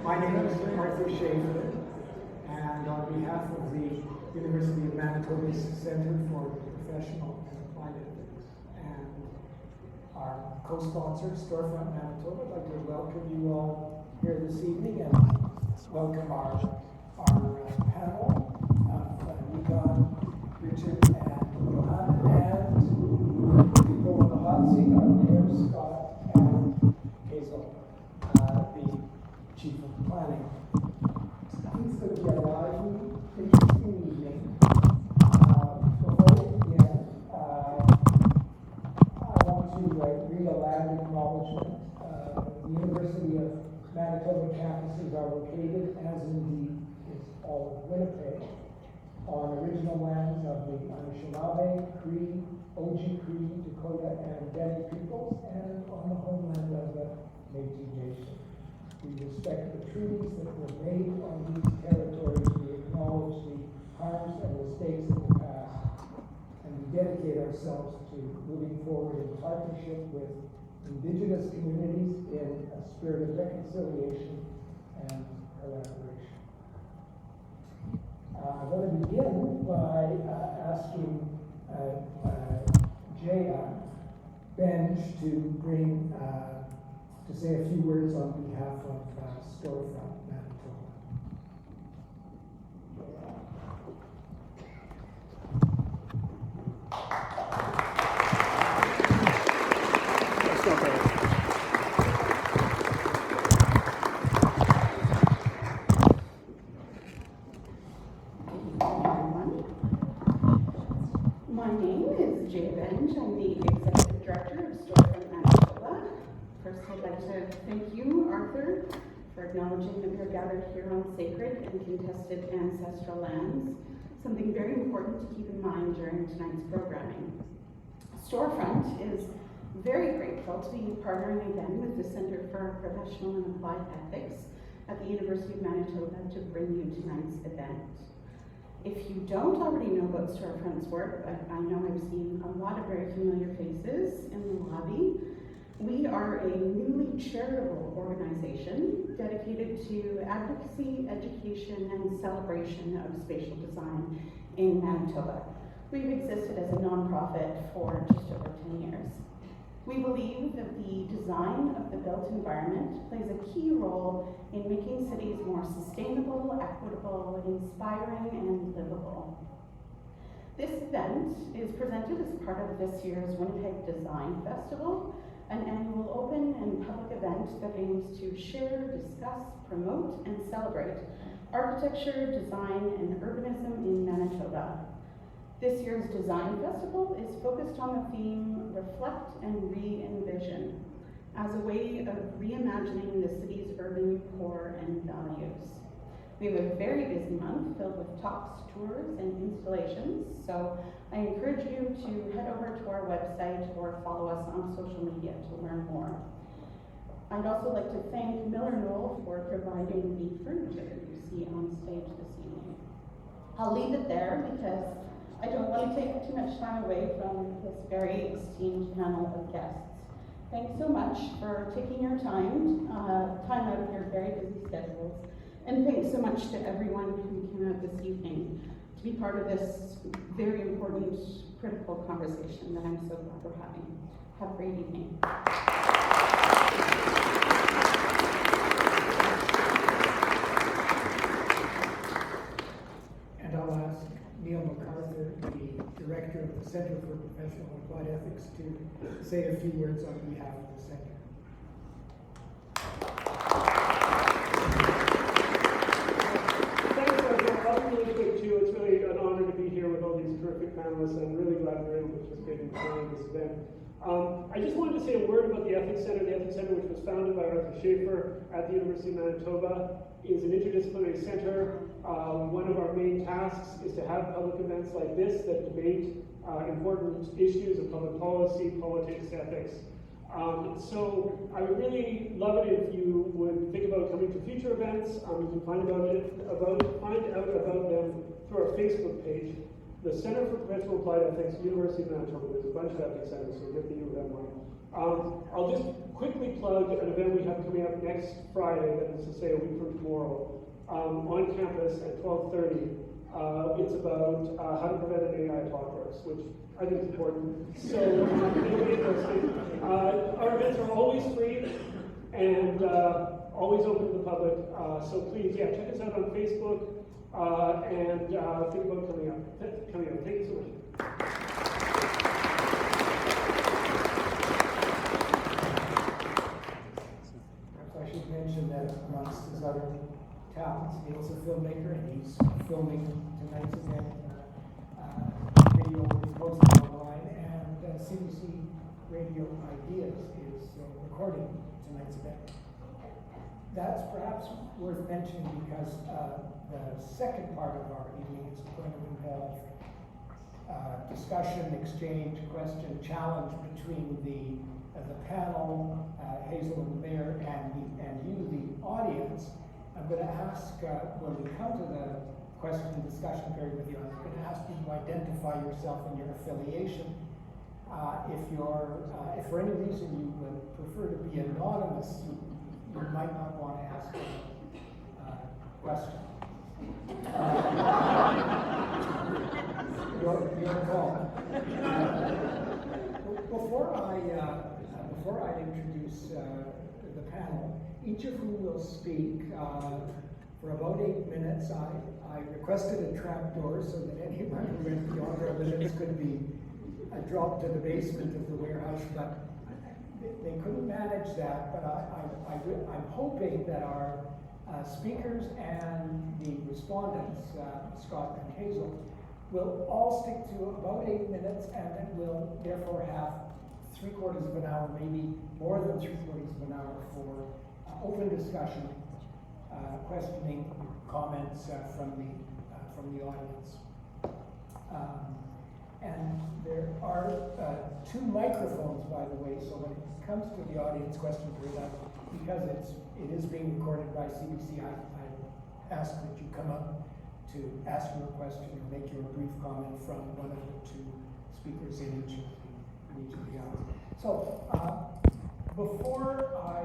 My name is Schafer, and on behalf of the University of Manitoba's Center for Professional and Applied Ethics and our co-sponsor, Storefront Manitoba, I'd like to welcome you all here this evening and welcome our panel of Yukon, Richard, and Johan, and people on the hot seat, our mayor, Scott, and Hazel, the chief of planning. It's going to be a lively, interesting evening. Before we begin, I want to read a land acknowledgement. The University of Manitoba campuses are located, as indeed is all of Winnipeg, on original lands of the Anishinaabe, Cree, Oji-Cree, Dakota, and Dene peoples, and on the homeland of the Métis Nation. We respect the treaties that were made on these territories. We acknowledge the harms and mistakes of the past, and we dedicate ourselves to moving forward in partnership with Indigenous communities in a spirit of reconciliation and collaboration. I'm going to begin by asking Jaya Benj to bring to say a few words on behalf of Storefront Manitoba. That's not bad. My name is Jay Benj. I'm the Executive Director of Storefront Manitoba. First, I'd like to thank you, Arthur, for acknowledging that we are gathered here on sacred and contested ancestral lands, something very important to keep in mind during tonight's programming. Storefront is very grateful to be partnering again with the Center for Professional and Applied Ethics at the University of Manitoba to bring you tonight's event. If you don't already know about Storefront's work, but I know I've seen a lot of very familiar faces in the lobby, we are a newly charitable organization dedicated to advocacy, education, and celebration of spatial design in Manitoba. We've existed as a nonprofit for just over 10 years. We believe that the design of the built environment plays a key role in making cities more sustainable, equitable, inspiring, and livable. This event is presented as part of this year's Winnipeg Design Festival, an annual open and public event that aims to share, discuss, promote, and celebrate architecture, design, and urbanism in Manitoba. This year's Design Festival is focused on the theme Reflect and Re-envision as a way of reimagining the city's urban core and values. We have a very busy month filled with talks, tours, and installations, so I encourage you to head over to our website or follow us on social media to learn more. I'd also like to thank Miller Knoll for providing the furniture you see on stage this evening. I'll leave it there because I don't want to take too much time away from this very esteemed panel of guests. Thanks so much for taking your time out of your very busy schedules. And thanks so much to everyone who came out this evening to be part of this very important, critical conversation that I'm so glad we're having. Have a great evening. And I'll ask Neil MacArthur, the Director of the Center for Professional and Applied Ethics, to say a few words on behalf of the Center. I'll be really quick too. It's really an honor to be here with all these terrific panelists, and I'm really glad we're able to participate in this event. I just wanted to say a word about the Ethics Center. The Ethics Center, which was founded by Arthur Schafer at the University of Manitoba, is an interdisciplinary center. One of our main tasks is to have public events like this that debate important issues of public policy, politics, ethics. So I would really love it if you would think about coming to future events. You can find out about them through our Facebook page. The Center for Professional Applied Ethics, University of Manitoba. There's a bunch of ethics centers, so get the U of M one. I'll just quickly plug an event we have coming up next Friday, that is to say a week from tomorrow, on campus at 12:30. It's about how to prevent an AI apocalypse, which I think is important. So, anybody interested? Our events are always free and always open to the public. So please, yeah, check us out on Facebook and think about coming up. Thank you so much. Perhaps I should mention that amongst his other talents, Neil's a filmmaker, and he's filming tonight's event. Video will be posted online, and CBC Radio Ideas is recording tonight's event. That's perhaps worth mentioning because the second part of our evening is going to involve discussion, exchange, question, challenge between the panel, Hazel and the mayor, and you, the audience. I'm going to ask, when we come to the question and discussion period with you, I'm going to ask you to identify yourself and your affiliation. If for any reason you would prefer to be anonymous, you might not want to ask a question. Your call. Before I introduce the panel, each of whom will speak for about 8 minutes. I requested a trapdoor so that anyone who went beyond their limits could be dropped to the basement of the warehouse, but they couldn't manage that. But I'm hoping that our speakers and the respondents, Scott and Hazel, will all stick to about 8 minutes, and then we'll therefore have 3/4 of an hour, maybe more than 3/4 of an hour for open discussion, questioning, comments from the audience. And there are 2 microphones, by the way, so when it comes to the audience question period, because it is being recorded by CBC, I ask that you come up to ask your question or make your brief comment from one of the 2 speakers in each of the hours. So, before I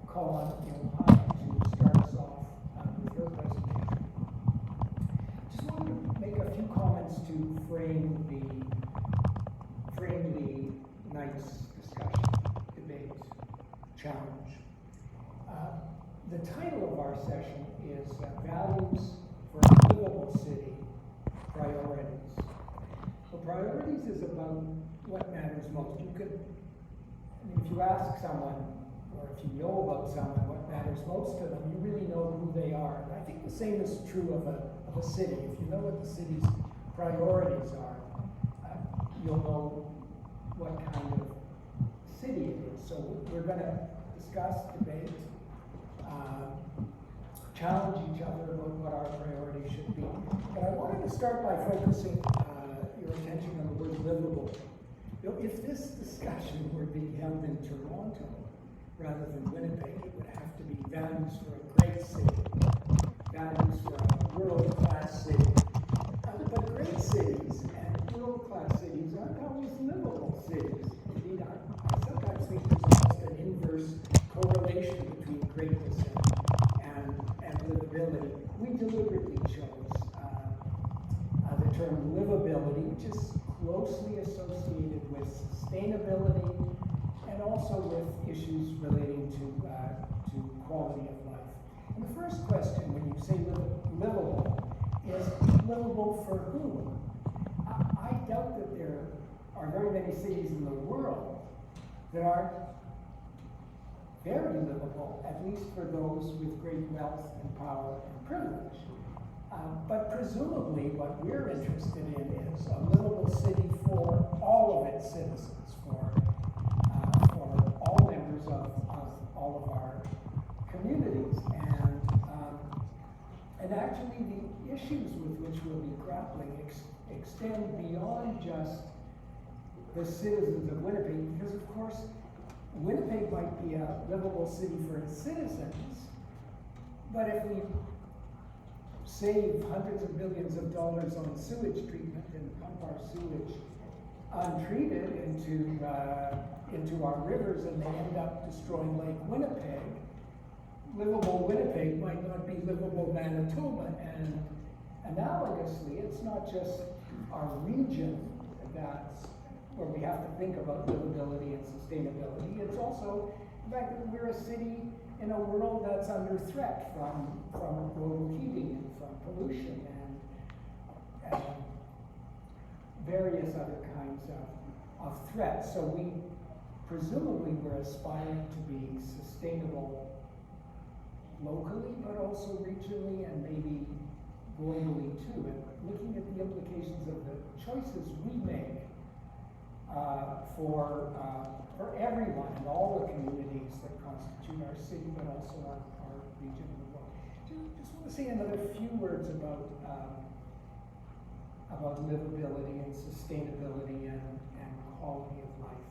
call on Ilana to start us off with her presentation, just wanted to make a few comments to frame the night's discussion, debate, challenge. The title of our session is Values for a Livable City, Priorities. So priorities is about what matters most. If you ask someone, or if you know about someone, what matters most to them, you really know who they are. And I think the same is true of a city. If you know what the city's priorities are, you'll know what kind of city it is. So we're going to discuss, debate, challenge each other about what our priorities should be. But I wanted to start by focusing your attention on the word livable. If this discussion were being held in Toronto rather than Winnipeg, it would have to be values for a great city, values for a world-class city. But great cities and world-class cities aren't always livable cities. Indeed, I sometimes think there's almost an inverse correlation between greatness and livability. We deliberately chose the term livability, which is closely associated with sustainability and also with issues relating to quality of life. And the first question when you say livable is livable for whom? I doubt that there are very many cities in the world that aren't very livable, at least for those with great wealth and power and privilege. But presumably what we're interested in is a livable city for all of its citizens, for all members of all of our communities. And actually the issues with which we'll be grappling extend beyond just the citizens of Winnipeg, because of course Winnipeg might be a livable city for its citizens, but if we save hundreds of millions of dollars on sewage treatment and pump our sewage untreated into our rivers and they end up destroying Lake Winnipeg, livable Winnipeg might not be livable Manitoba. And analogously, it's not just our region that's where we have to think about livability and sustainability. It's also the fact that we're a city in a world that's under threat from global heating and from pollution and various other kinds of threats. So we presumably we're aspiring to be sustainable locally, but also regionally and maybe globally too. And looking at the implications of the choices we make for everyone and all the communities that constitute our city, but also our region and the world. Just want to say another few words about livability and sustainability and quality of life.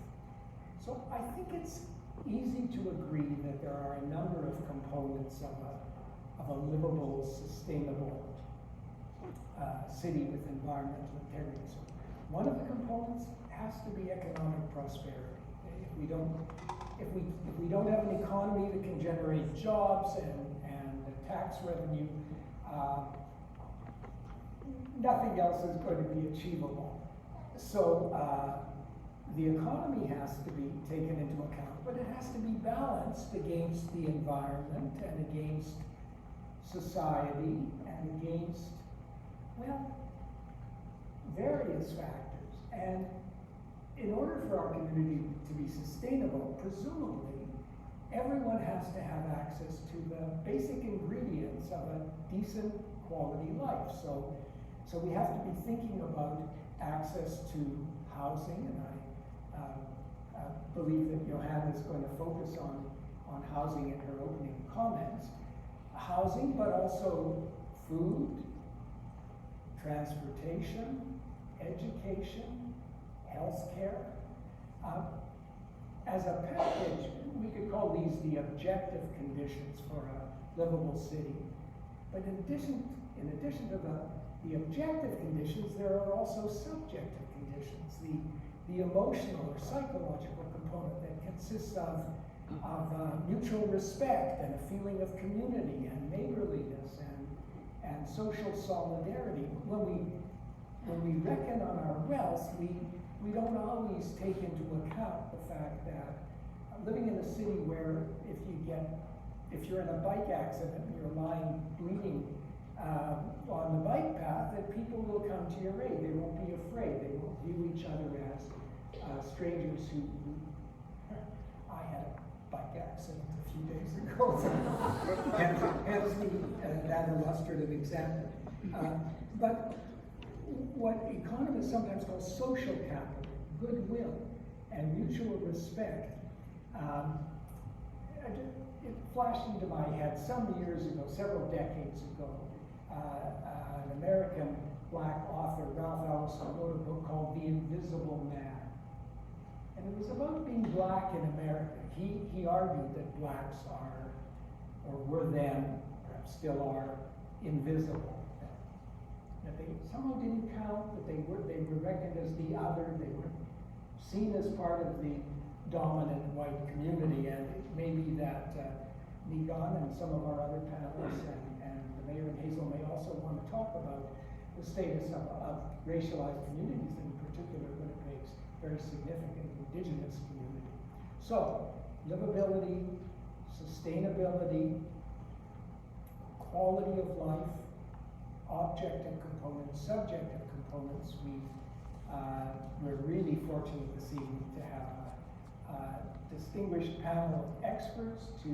So I think it's easy to agree that there are a number of components of a livable, sustainable city with environmental integrity. So one of the components has to be economic prosperity. If we don't have an economy that can generate jobs and tax revenue, nothing else is going to be achievable. So the economy has to be taken into account, but it has to be balanced against the environment and against society and against, well, various factors. And in order for our community to be sustainable, presumably, everyone has to have access to the basic ingredients of a decent quality life. So we have to be thinking about access to housing, and I believe that Johanna is going to focus on housing in her opening comments. Housing, but also food, transportation, education, healthcare. As a package, we could call these the objective conditions for a livable city. But in addition to the objective conditions, there are also subjective conditions. The emotional or psychological component that consists of mutual respect and a feeling of community and neighborliness and social solidarity. When we reckon on our wealth, we don't always take into account the fact that living in a city where if you're in a bike accident and you're lying bleeding on the bike path, that people will come to your aid. They won't be afraid. They won't view each other as strangers who I had a bike accident a few days ago. Hence that illustrative example. But what economists sometimes call social capital, goodwill, and mutual respect, it flashed into my head some years ago, several decades ago. An American black author, Ralph Ellison, wrote a book called The Invisible Man. And it was about being black in America. He argued that blacks are, or were then, perhaps still are, invisible. That they somehow didn't count, that they were reckoned as the other, they were seen as part of the dominant white community. And it may be that Megan and some of our other panelists and the mayor and Hazel may also want to talk about the status of racialized communities, in particular Winnipeg's very significant Indigenous community. So, livability, sustainability, quality of life, objective components, subjective components. We're really fortunate this evening to have a distinguished panel of experts to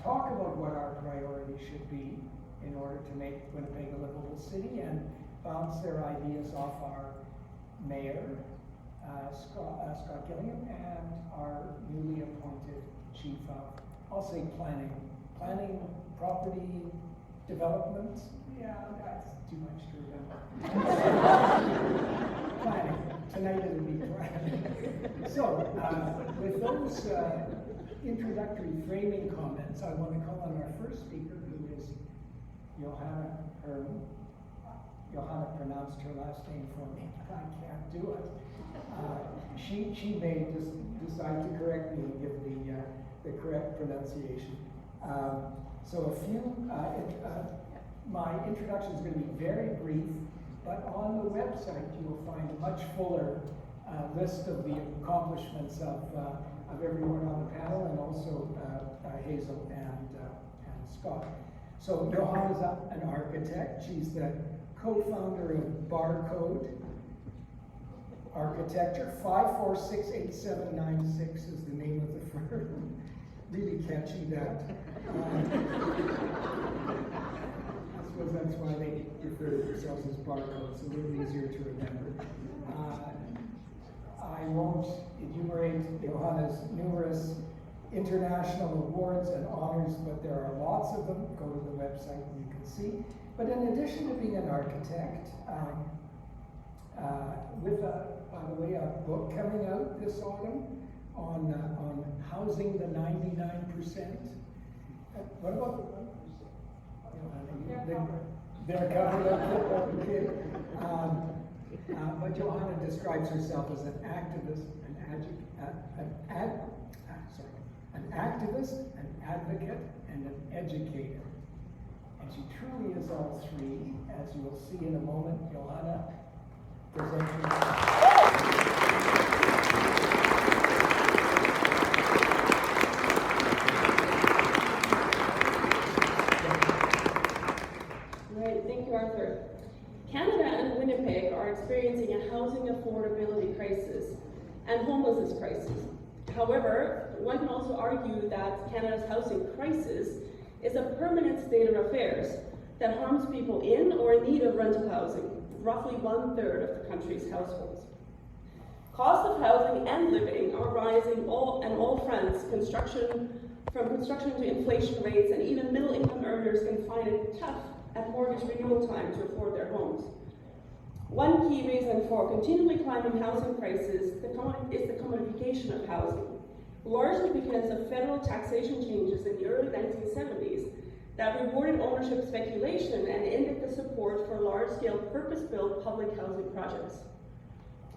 talk about what our priorities should be in order to make Winnipeg a livable city and bounce their ideas off our mayor, Scott Gillingham, and our newly appointed chief of, I'll say planning, property development. Yeah, that's too much to remember. Planning. Tonight it'll be planning. So, with those introductory framing comments, I want to call on our first speaker, who is Johanna Herman. Johanna pronounced her last name for me, I can't do it. She may just decide to correct me and give the correct pronunciation. So my introduction is going to be very brief, but on the website you will find a much fuller list of the accomplishments of everyone on the panel, and also Hazel and Scott. So Johanna's an architect. She's the co-founder of Barcode Architecture. 5468796 is the name of the firm. Really catchy, that. I suppose that's why they refer to themselves as Barcode. It's a little easier to remember. I won't enumerate Johanna's numerous international awards and honors, but there are lots of them. Go to the website and you can see. But in addition to being an architect, with by the way, a book coming out this autumn on housing the 99%. What about the 1%? They're covered up. Okay. But Johanna describes herself as an activist, an activist, an advocate, and an educator. And she truly is all three, as you will see in a moment. Johanna, present yourself. Right, thank you, Arthur. Canada and Winnipeg are experiencing a housing affordability crisis and homelessness crisis. However, one can also argue that Canada's housing crisis is a permanent state of affairs that harms people in or in need of rental housing, roughly 1/3 of the country's households. Costs of housing and living are rising on all fronts, from construction to inflation rates, and even middle-income earners can find it tough at mortgage renewal time to afford their homes. One key reason for continually climbing housing prices is the commodification of housing, largely because of federal taxation changes in the early 1970s that rewarded ownership speculation and ended the support for large-scale purpose-built public housing projects.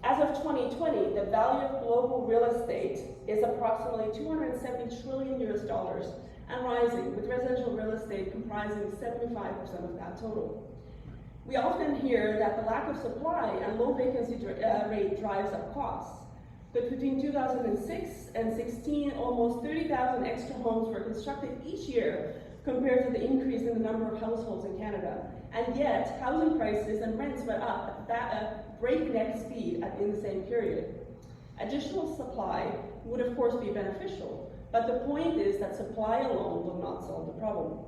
As of 2020, the value of global real estate is approximately $270 trillion and rising, with residential real estate comprising 75% of that total. We often hear that the lack of supply and low vacancy rate drives up costs. But between 2006 and 2016, almost 30,000 extra homes were constructed each year compared to the increase in the number of households in Canada. And yet, housing prices and rents went up at a breakneck speed in the same period. Additional supply would of course be beneficial, but the point is that supply alone will not solve the problem.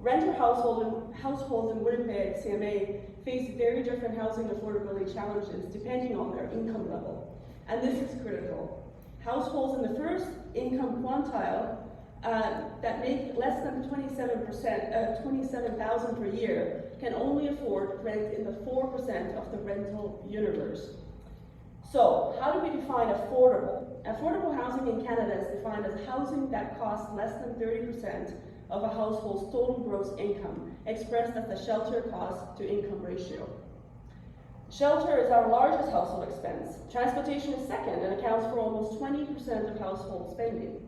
Renter households in Winnipeg, CMA, face very different housing affordability challenges depending on their income level. And this is critical. Households in the first income quintile that make less than 27,000 per year can only afford rent in the 4% of the rental universe. So, how do we define affordable? Affordable housing in Canada is defined as housing that costs less than 30% of a household's total gross income, expressed as the shelter cost to income ratio. Shelter is our largest household expense. Transportation is second and accounts for almost 20% of household spending.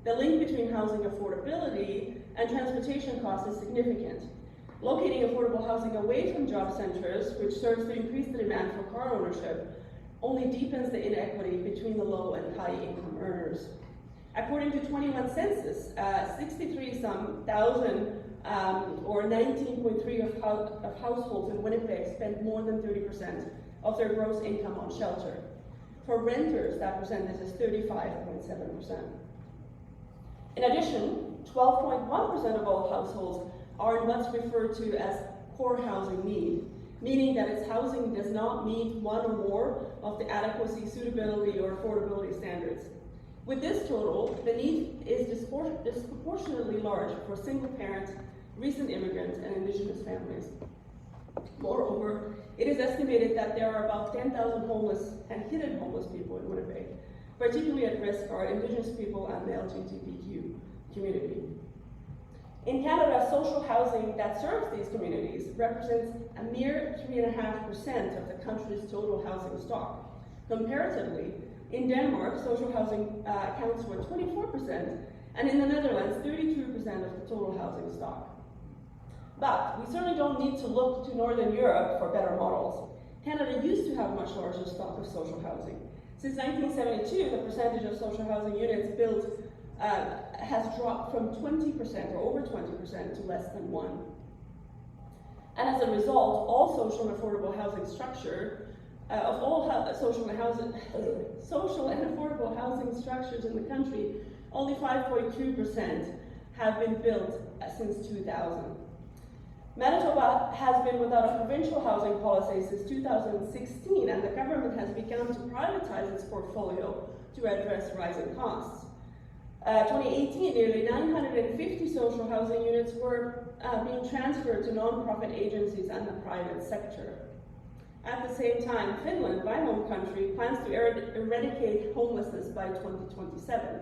The link between housing affordability and transportation costs is significant. Locating affordable housing away from job centers, which serves to increase the demand for car ownership, only deepens the inequity between the low and high income earners. According to 21 census, 63,000 or 19.3% of households in Winnipeg spend more than 30% of their gross income on shelter. For renters, that percentage is 35.7%. In addition, 12.1% of all households are in what's referred to as poor housing need, meaning that its housing does not meet one or more of the adequacy, suitability, or affordability standards. With this total, the need is disproportionately large for single-parent, recent immigrants, and Indigenous families. Moreover, it is estimated that there are about 10,000 homeless and hidden homeless people in Winnipeg. Particularly at risk are Indigenous people and the LGBTQ community. In Canada, social housing that serves these communities represents a mere 3.5% of the country's total housing stock. Comparatively, in Denmark, social housing accounts for 24%, and in the Netherlands, 32% of the total housing stock. But we certainly don't need to look to Northern Europe for better models. Canada used to have a much larger stock of social housing. Since 1972, the percentage of social housing units built has dropped from 20% or over 20% to less than 1%. And as a result, all social and affordable housing structure, social and affordable housing structures in the country, only 5.2% have been built since 2000. Manitoba has been without a provincial housing policy since 2016, and the government has begun to privatize its portfolio to address rising costs. 2018, nearly 950 social housing units were being transferred to non-profit agencies and the private sector. At the same time, Finland, my home country, plans to eradicate homelessness by 2027.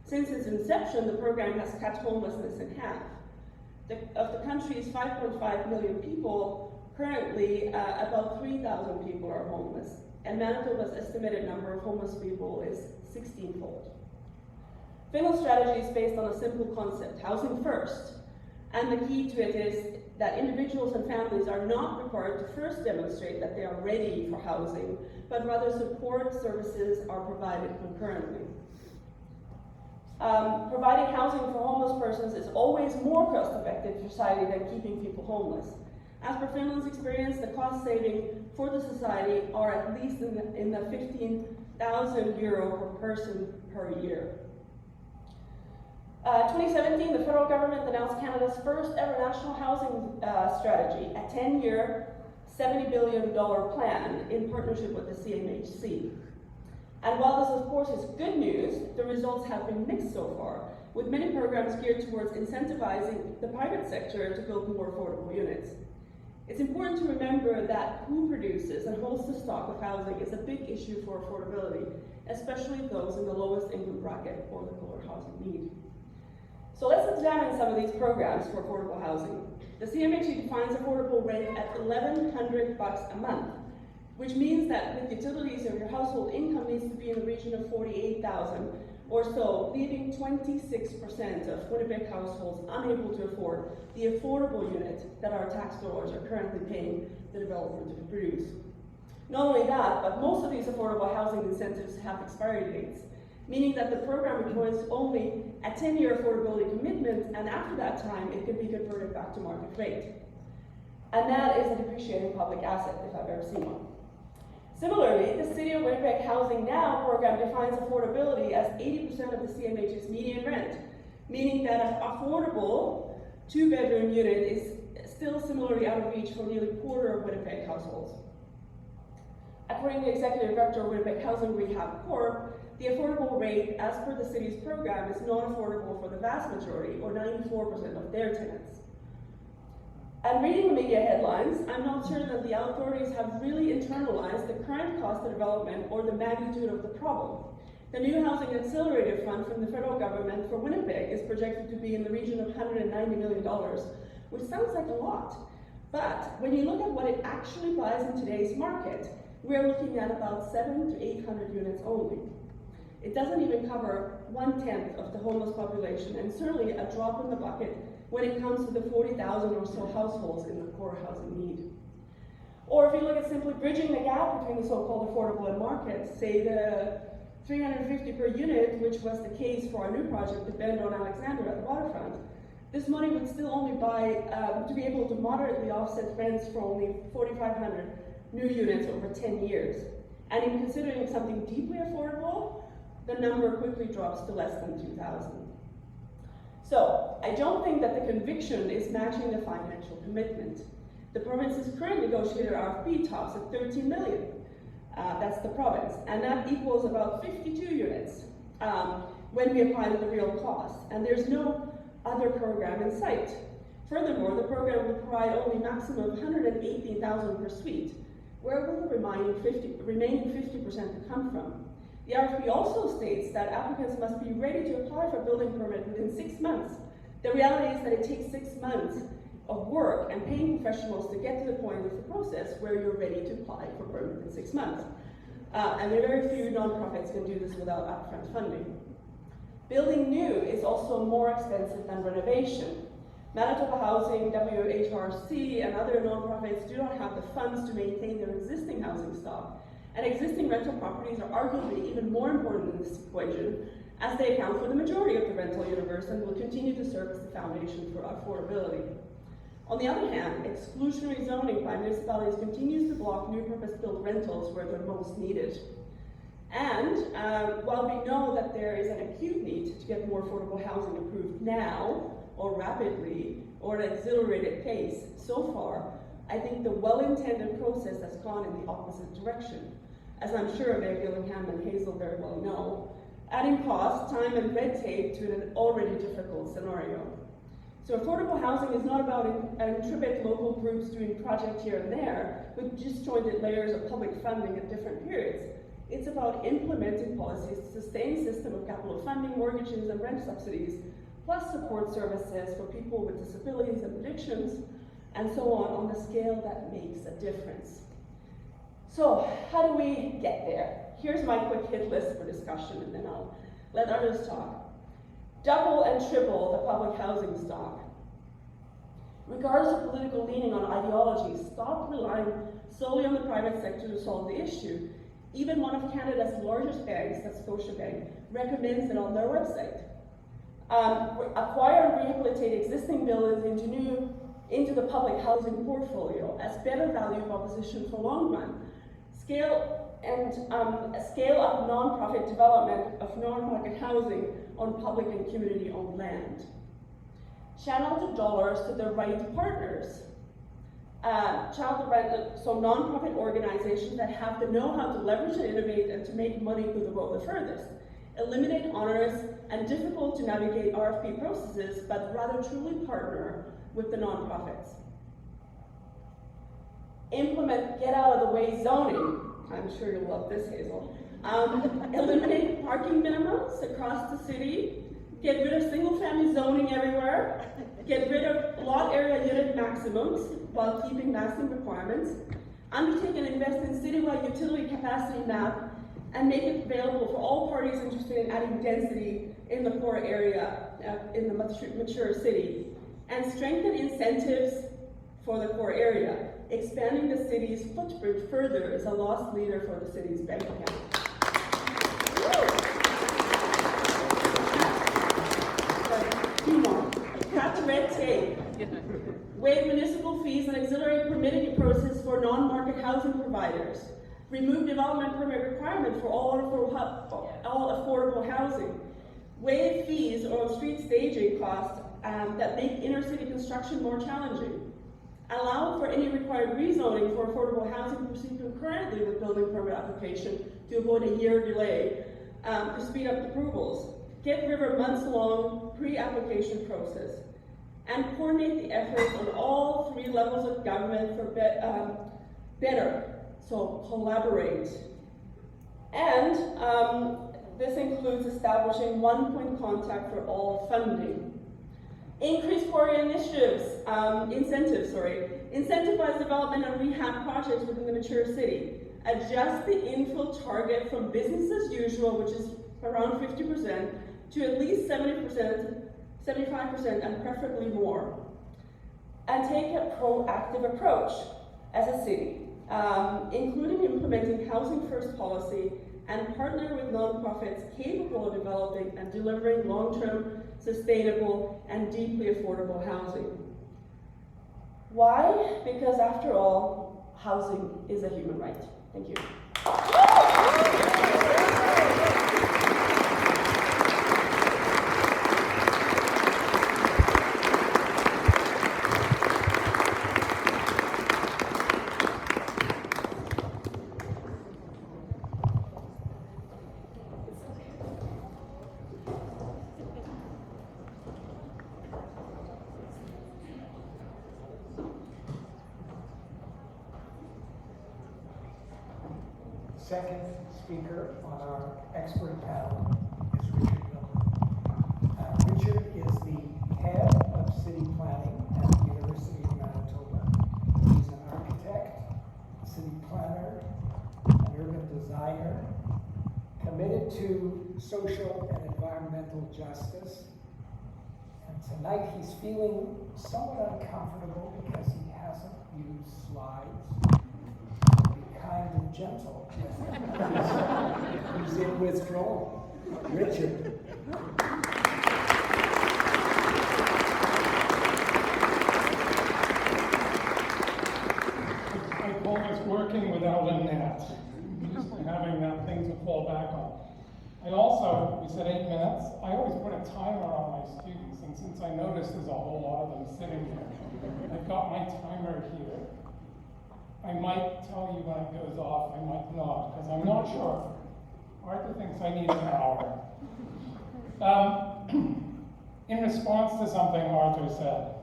Since its inception, the program has cut homelessness in half. Of the country's 5.5 million people, currently about 3,000 people are homeless, and Manitoba's estimated number of homeless people is 16-fold. Finland's strategy is based on a simple concept, housing first, and the key to it is that individuals and families are not required to first demonstrate that they are ready for housing, but rather support services are provided concurrently. Providing housing for homeless persons is always more cost-effective for society than keeping people homeless. As per Finland's experience, the cost saving for the society are at least in the 15,000 euro per person per year. 2017, the federal government announced Canada's first ever national housing strategy, a 10-year, $70 billion plan in partnership with the CMHC. And while this, of course, is good news, the results have been mixed so far, with many programs geared towards incentivizing the private sector to build more affordable units. It's important to remember that who produces and holds the stock of housing is a big issue for affordability, especially those in the lowest income bracket or the lower housing need. So let's examine some of these programs for affordable housing. The CMHC defines affordable rent at $1,100 a month, which means that with utilities, your household income needs to be in the region of $48,000 or so, leaving 26% of Winnipeg households unable to afford the affordable unit that our tax dollars are currently paying the developer to produce. Not only that, but most of these affordable housing incentives have expiry dates, meaning that the program requires only a 10-year affordability commitment, and after that time, it can be converted back to market rate. And that is a depreciating public asset, if I've ever seen one. Similarly, the City of Winnipeg Housing Now program defines affordability as 80% of the CMH's median rent, meaning that an affordable two-bedroom unit is still similarly out of reach for nearly a quarter of Winnipeg households. According to the Executive Director of Winnipeg Housing Rehab Corp., the affordable rate as per the city's program is not affordable for the vast majority, or 94% of their tenants. And reading the media headlines, I'm not certain that the authorities have really internalized the current cost of development or the magnitude of the problem. The new Housing Accelerator Fund from the federal government for Winnipeg is projected to be in the region of $190 million, which sounds like a lot. But when you look at what it actually buys in today's market, we're looking at about 700 to 800 units only. It doesn't even cover 1/10 of the homeless population, and certainly a drop in the bucket when it comes to the 40,000 or so households in the core housing need. Or if you look at simply bridging the gap between the so-called affordable and market, say the $350 per unit, which was the case for our new project, the Bend on Alexander at the waterfront, this money would still only buy, to be able to moderately offset rents for only 4,500 new units over 10 years. And in considering something deeply affordable, the number quickly drops to less than 2,000. So, I don't think that the conviction is matching the financial commitment. The province's current negotiated RFP tops at 13 million. That's the province, and that equals about 52 units when we apply to the real cost, and there's no other program in sight. Furthermore, the program will provide only maximum of 118,000 per suite. Where will the remaining 50% come from? The RFP also states that applicants must be ready to apply for building permit within 6 months, The reality is that it takes 6 months of work and paying professionals to get to the point of the process where you're ready to apply for permit in 6 months. And very few nonprofits can do this without upfront funding. Building new is also more expensive than renovation. Manitoba Housing, WHRC, and other nonprofits do not have the funds to maintain their existing housing stock. And existing rental properties are arguably even more important in this equation, as they account for the majority of the rental universe and will continue to serve as the foundation for affordability. On the other hand, exclusionary zoning by municipalities continues to block new purpose-built rentals where they're most needed. And while we know that there is an acute need to get more affordable housing approved now, or rapidly, or at an accelerated pace, so far, I think the well-intended process has gone in the opposite direction, as I'm sure Mayor Gillingham and Hazel very well know, adding cost, time, and red tape to an already difficult scenario. So affordable housing is not about intrepid local groups doing projects here and there with disjointed layers of public funding at different periods. It's about implementing policies to sustain a system of capital funding, mortgages, and rent subsidies, plus support services for people with disabilities and addictions, and so on the scale that makes a difference. So how do we get there? Here's my quick hit list for discussion, and then I'll let others talk. Double and triple the public housing stock. Regardless of political leaning on ideology, stop relying solely on the private sector to solve the issue. Even one of Canada's largest banks, that's Scotiabank, recommends it on their website. Acquire and rehabilitate existing buildings into the public housing portfolio as better value proposition for long run. Scale up nonprofit development of non-market housing on public and community-owned land. Channel the dollars to the right partners. So nonprofit organizations that have the know-how to leverage and innovate and to make money go the road the furthest. Eliminate onerous and difficult to navigate RFP processes, but rather truly partner with the nonprofits. Implement get out of the way zoning. I'm sure you'll love this, Hazel. Eliminate parking minimums across the city. Get rid of single-family zoning everywhere. Get rid of lot area unit maximums while keeping massing requirements. Undertake and invest in citywide utility capacity map and make it available for all parties interested in adding density in the core area in the mature city. And strengthen incentives for the core area. Expanding the city's footprint further is a lost leader for the city's bank account. Cut red tape. Waive municipal fees and accelerate permitting process for non-market housing providers. Remove development permit requirement for all affordable housing. Waive fees on street staging costs that make inner city construction more challenging. Allow for any required rezoning for affordable housing to proceed concurrently with building permit application to avoid a year delay to speed up approvals. Get rid of a months-long pre-application process. And coordinate the efforts on all 3 levels of government for better. So collaborate. And this includes establishing one-point contact for all funding. Increase quarry incentives. Incentivize development and rehab projects within the mature city. Adjust the infill target from business as usual, which is around 50%, to at least 70%, 75%, and preferably more. And take a proactive approach as a city, including implementing housing first policy and partner with nonprofits capable of developing and delivering long-term, sustainable, and deeply affordable housing. Why? Because after all, housing is a human right. Thank you. Second speaker on our expert panel is Richard Miller. Richard is the head to social and environmental justice. And tonight he's feeling somewhat uncomfortable because he hasn't used slides. Be kind and gentle with him. He's in withdrawal. Richard. I call this working without a net. Just having that thing to fall back on. I also, we said 8 minutes, I always put a timer on my students, and since I noticed there's a whole lot of them sitting here, I've got my timer here. I might tell you when it goes off, I might not, because I'm not sure. Arthur thinks I need an hour. In response to something Arthur said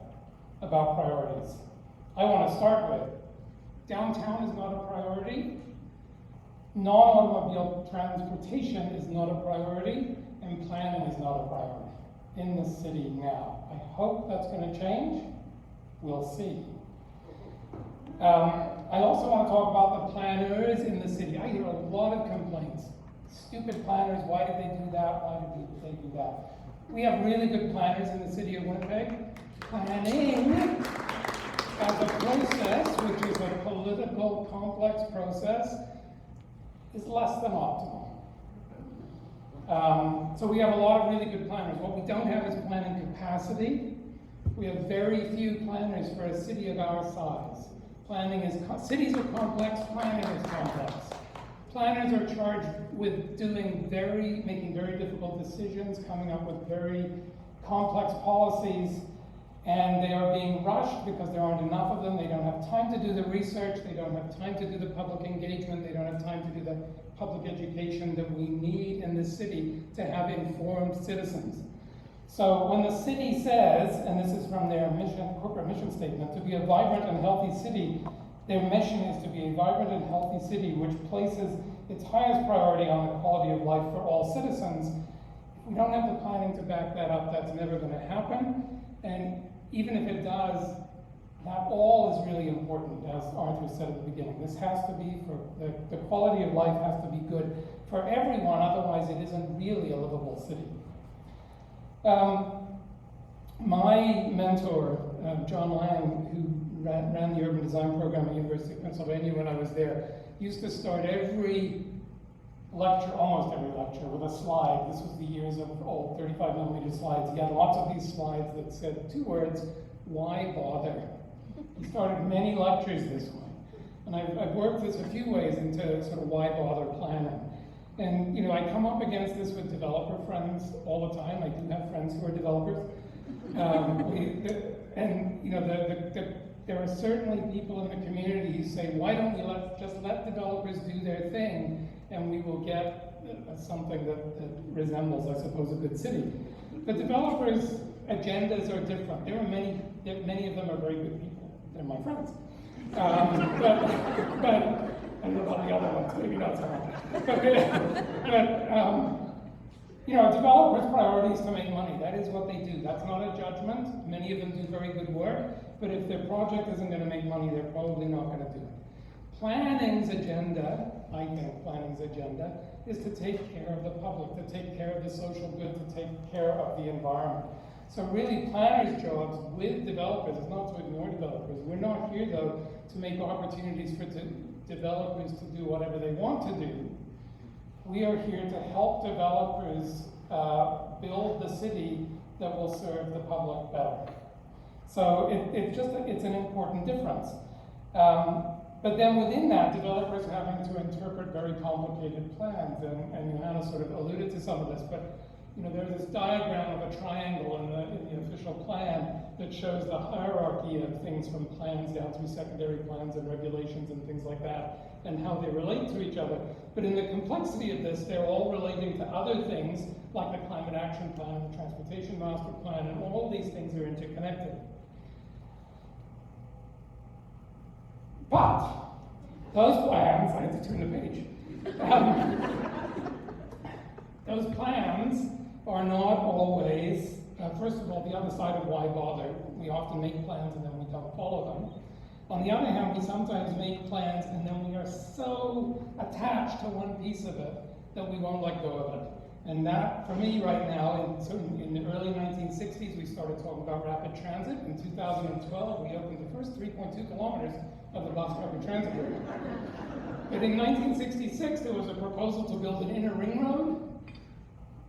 about priorities, I want to start with, downtown is not a priority. Non-automobile transportation is not a priority, and planning is not a priority in the city now. I hope that's going to change. We'll see. I also want to talk about the planners in the city. I hear a lot of complaints. Stupid planners, why did they do that? Why did they do that? We have really good planners in the city of Winnipeg. Planning as a process, which is a political, complex process, is less than optimal. So we have a lot of really good planners. What we don't have is planning capacity. We have very few planners for a city of our size. Cities are complex, planning is complex. Planners are charged with making very difficult decisions, coming up with very complex policies, and they are being rushed because there aren't enough of them. They don't have time to do the research, they don't have time to do the public engagement, they don't have time to do the public education that we need in this city to have informed citizens. So when the city says, and this is from their corporate mission statement, to be a vibrant and healthy city, their mission is to be a vibrant and healthy city which places its highest priority on the quality of life for all citizens. If we don't have the planning to back that up, that's never going to happen. And even if it does, that all is really important, as Arthur said at the beginning. This has to be the quality of life has to be good for everyone, otherwise it isn't really a livable city. My mentor, John Lang, who ran the urban design program at the University of Pennsylvania when I was there, used to start every lecture, almost every lecture, with a slide. This was the years of old 35 millimeter slides. He had lots of these slides that said 2 words, why bother? He started many lectures this way. And I've worked this a few ways into sort of why bother planning. And I come up against this with developer friends all the time. I do have friends who are developers. There are certainly people in the community who say, why don't we just let developers do their thing, and we will get something that resembles, I suppose, a good city. But developers' agendas are different. There are many of them are very good people. They're my friends. But I don't know about the other ones, maybe not so much. But developers' priority is to make money. That is what they do. That's not a judgment. Many of them do very good work, but if their project isn't going to make money, they're probably not going to do it. Planning's agenda, I think planning's agenda, is to take care of the public, to take care of the social good, to take care of the environment. So really, planners' jobs with developers is not to ignore developers. We're not here, though, to make opportunities for developers to do whatever they want to do. We are here to help developers build the city that will serve the public better. So it's an important difference. But then within that, developers having to interpret very complicated plans, and Johanna sort of alluded to some of this, but there's this diagram of a triangle in the official plan that shows the hierarchy of things from plans down through secondary plans and regulations and things like that, and how they relate to each other. But in the complexity of this, they're all relating to other things, like the Climate Action Plan and the Transportation Master Plan, and all of these things are interconnected. But those plans, I have to turn the page. Those plans are not always, first of all, the other side of why bother. We often make plans and then we don't follow them. On the other hand, we sometimes make plans and then we are so attached to one piece of it that we won't let go of it. And that, for me right now, in the early 1960s, we started talking about rapid transit. In 2012, we opened the first 3.2 kilometers of the bus rapid transit route. But in 1966, there was a proposal to build an inner ring road.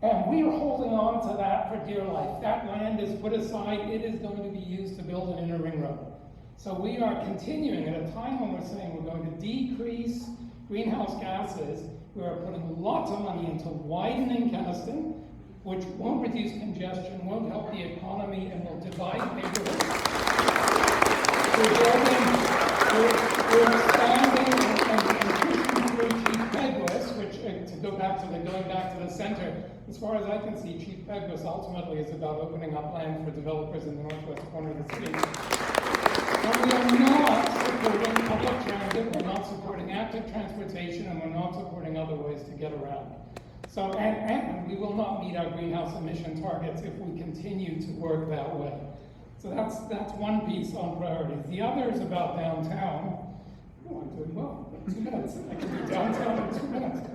And we are holding on to that for dear life. That land is put aside. It is going to be used to build an inner ring road. So we are continuing at a time when we're saying we're going to decrease greenhouse gases. We are putting lots of money into widening Keniston, which won't reduce congestion, won't help the economy, and will divide neighborhoods. We're expanding and pushing through Chief Peguis, which, to go back to going back to the center, as far as I can see, Chief Peguis ultimately is about opening up land for developers in the northwest corner of the city. And we are not supporting public transit, we're not supporting active transportation, and we're not supporting other ways to get around. So, and we will not meet our greenhouse emission targets if we continue to work that way. So that's one piece on priorities. The other is about downtown. Oh, I'm doing well. 2 minutes. I can do downtown in 2 minutes.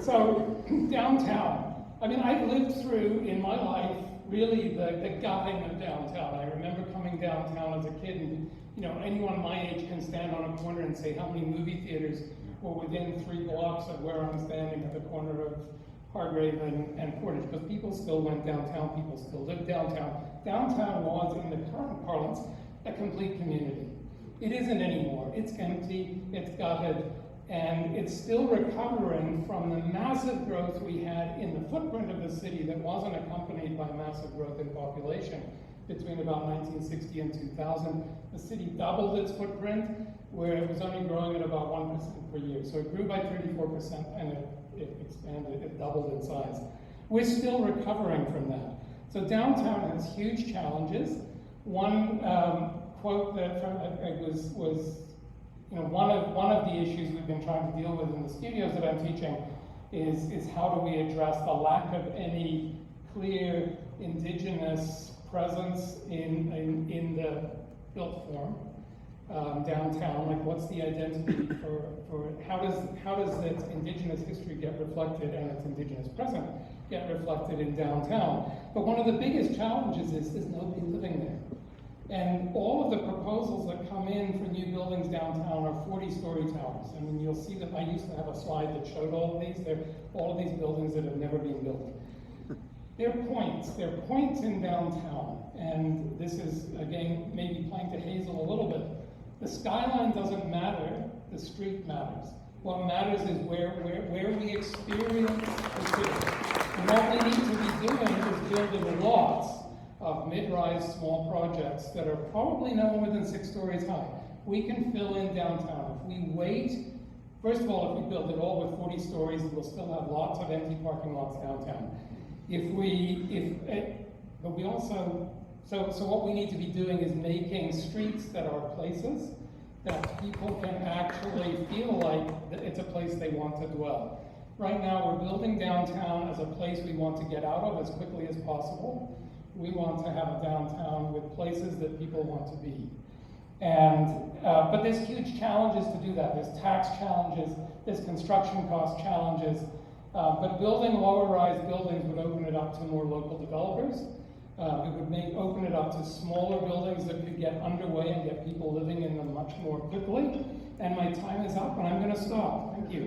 So, downtown. I mean, I've lived through, in my life, really the gutting of downtown. I remember coming downtown as a kid, and anyone my age can stand on a corner and say how many movie theaters were within 3 blocks of where I'm standing at the corner of Hargrave and Portage, because people still went downtown, people still lived downtown. Downtown was, in the current parlance, a complete community. It isn't anymore. It's empty, it's gutted, and it's still recovering from the massive growth we had in the footprint of the city that wasn't accompanied by massive growth in population. Between about 1960 and 2000, the city doubled its footprint, where it was only growing at about 1% per year. So it grew by 34%, and it expanded, it doubled in size. We're still recovering from that. So downtown has huge challenges. One quote that was one of the issues we've been trying to deal with in the studios that I'm teaching is how do we address the lack of any clear indigenous presence in the built form downtown. Like, what's the identity for how does its indigenous history get reflected and its indigenous present get reflected in downtown? But one of the biggest challenges is there's nobody living there. And all of the proposals that come in for new buildings downtown are 40-story towers. I mean, you'll see that I used to have a slide that showed all of these. They're all of these buildings that have never been built. They're points in downtown. And this is, again, maybe playing to Hazel a little bit. The skyline doesn't matter, the street matters. What matters is where we experience the city. And what we need to be doing is building lots of mid-rise small projects that are probably no more than 6 stories high. We can fill in downtown. If we wait, first of all, if we build it all with 40 stories, we'll still have lots of empty parking lots downtown. So what we need to be doing is making streets that are places that people can actually feel like it's a place they want to dwell. Right now, we're building downtown as a place we want to get out of as quickly as possible. We want to have a downtown with places that people want to be. And, but there's huge challenges to do that. There's tax challenges, there's construction cost challenges, but building lower-rise buildings would open it up to more local developers. It would open it up to smaller buildings that could get underway and get people living in them much more quickly. And my time is up, and I'm going to stop. Thank you.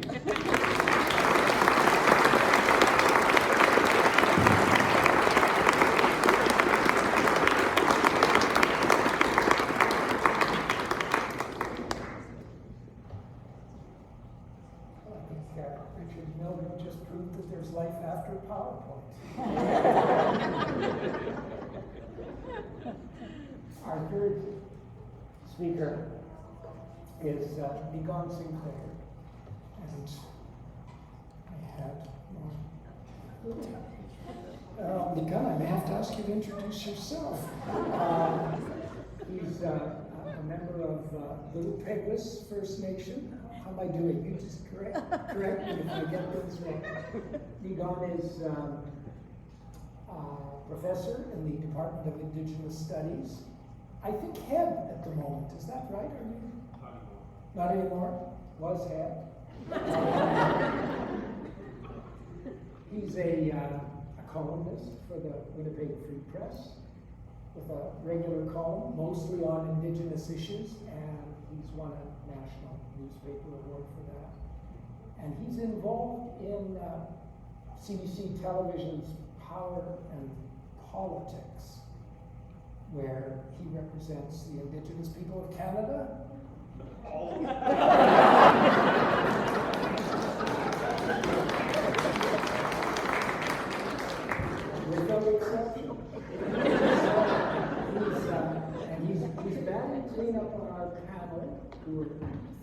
Richard Milgram just proved that there's life after PowerPoint. Our third speaker is Megan Sinclair, and I had Megan, I may have to ask you to introduce yourself. He's a member of Little Peguis First Nation. How am I doing? You just correct me if I get things wrong. Megan is a professor in the Department of Indigenous Studies. I think head at the moment. Is that right? Are you? Not anymore. Was head. He's a columnist for the Winnipeg Free Press with a regular column, mostly on Indigenous issues, and he's won a national newspaper award for that. And he's involved in CBC Television's Power and Politics, where he represents the Indigenous people of Canada. Without exception. He's batting clean up on our panel, who are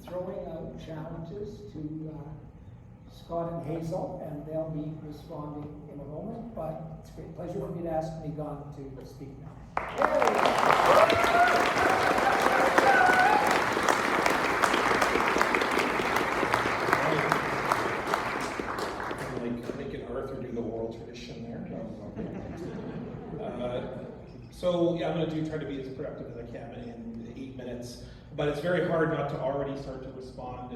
throwing out challenges to Scott and Hazel, and they'll be responding in a moment, but it's a great pleasure for me to ask Megan to speak now. Making Arthur do the oral tradition there. So yeah, I'm going to try to be as productive as I can in 8 minutes, but it's very hard not to already start to respond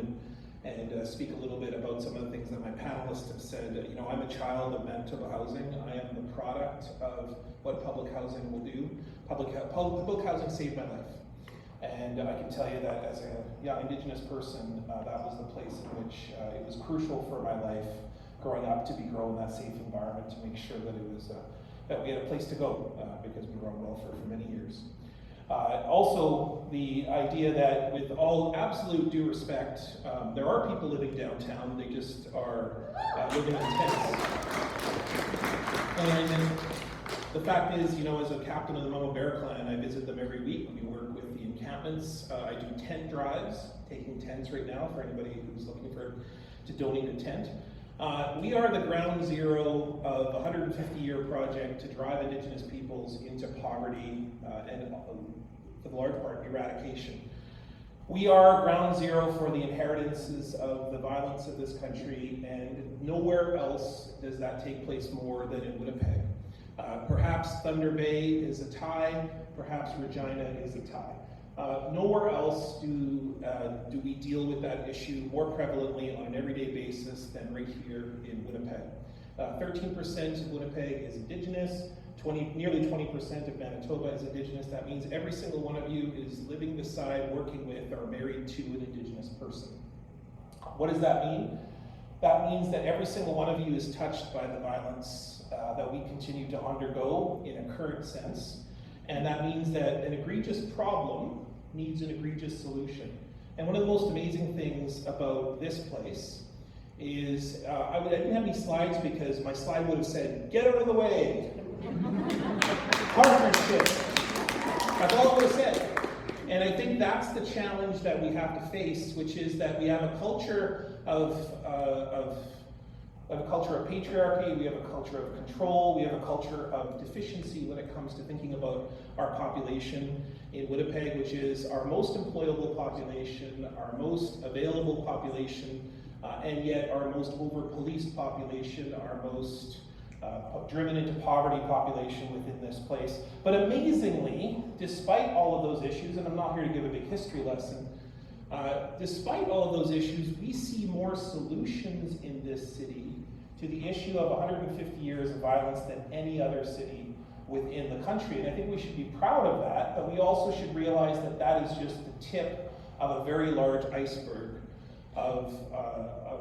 and speak a little bit about some of the things that my panelists have said. You know, I'm a child of Manitoba housing. I am the product of what public housing will do. Public housing saved my life. And I can tell you that as a young Indigenous person, that was the place in which it was crucial for my life growing up to grow in that safe environment, to make sure that it was that we had a place to go because we were on welfare for many years. Also, the idea that with all absolute due respect, there are people living downtown, they just are living in tents. And the fact is, you know, as a captain of the Mama Bear Clan, I visit them every week. We work with the encampments. I do tent drives, taking tents right now for anybody who's looking to donate a tent. We are the ground zero of a 150-year project to drive Indigenous peoples into poverty and, for the large part, eradication. We are ground zero for the inheritances of the violence of this country, and nowhere else does that take place more than in Winnipeg. Perhaps Thunder Bay is a tie, perhaps Regina is a tie. Nowhere else do we deal with that issue more prevalently on an everyday basis than right here in Winnipeg. 13% of Winnipeg is Indigenous, nearly 20% of Manitoba is Indigenous. That means every single one of you is living beside, working with, or married to an Indigenous person. What does that mean? That means that every single one of you is touched by the violence that we continue to undergo in a current sense. And that means that an egregious problem needs an egregious solution. And one of the most amazing things about this place is, I didn't have any slides because my slide would have said, get out of the way. Partnership. That's all it would have said. And I think that's the challenge that we have to face, which is that we have a culture of patriarchy, we have a culture of control, we have a culture of deficiency when it comes to thinking about our population in Winnipeg, which is our most employable population, our most available population, and yet our most over-policed population, our most driven into poverty population within this place. But amazingly, despite all of those issues, and I'm not here to give a big history lesson, despite all of those issues, we see more solutions in this city to the issue of 150 years of violence than any other city within the country. And I think we should be proud of that, but we also should realize that that is just the tip of a very large iceberg of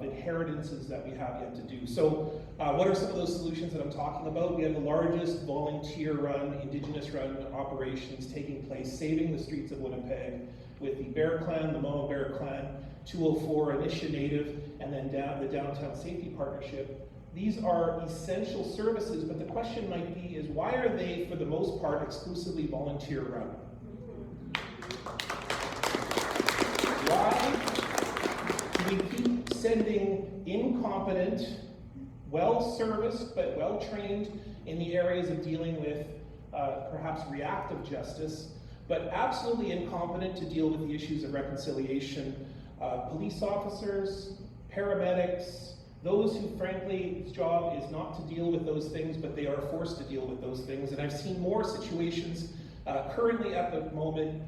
inheritances that we have yet to do. So what are some of those solutions that I'm talking about? We have the largest volunteer-run, Indigenous-run operations taking place, saving the streets of Winnipeg, with the Bear Clan, the Mama Bear Clan, 204 Initiative, and then the Downtown Safety Partnership. These are essential services, but the question might be is why are they, for the most part, exclusively volunteer-run? Why do we keep sending incompetent, well-serviced, but well-trained in the areas of dealing with perhaps reactive justice, but absolutely incompetent to deal with the issues of reconciliation, police officers, paramedics, those who frankly, whose job is not to deal with those things, but they are forced to deal with those things. And I've seen more situations currently at the moment.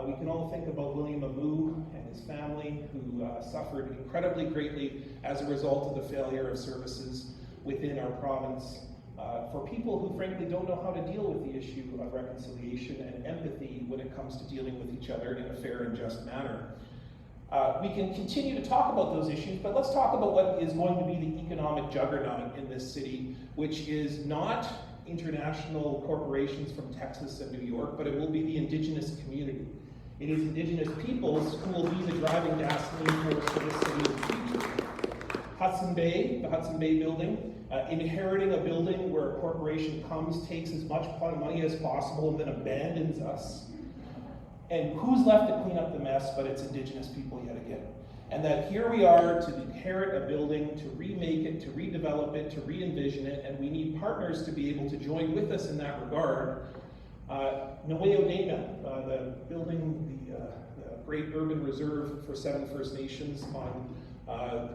We can all think about William Amu and his family, who suffered incredibly greatly as a result of the failure of services within our province for people who frankly don't know how to deal with the issue of reconciliation and empathy when it comes to dealing with each other in a fair and just manner. We can continue to talk about those issues, but let's talk about what is going to be the economic juggernaut in this city, which is not international corporations from Texas and New York, but it will be the Indigenous community. It is Indigenous peoples who will be the driving gasoline force for this city in the future. Hudson Bay, the Hudson Bay building, inheriting a building where a corporation comes, takes as much money as possible, and then abandons us. And who's left to clean up the mess but it's Indigenous people yet again? And that here we are to inherit a building, to remake it, to redevelop it, to re-envision it, and we need partners to be able to join with us in that regard. Niweo-Dana, the building, the great urban reserve for 7 First Nations on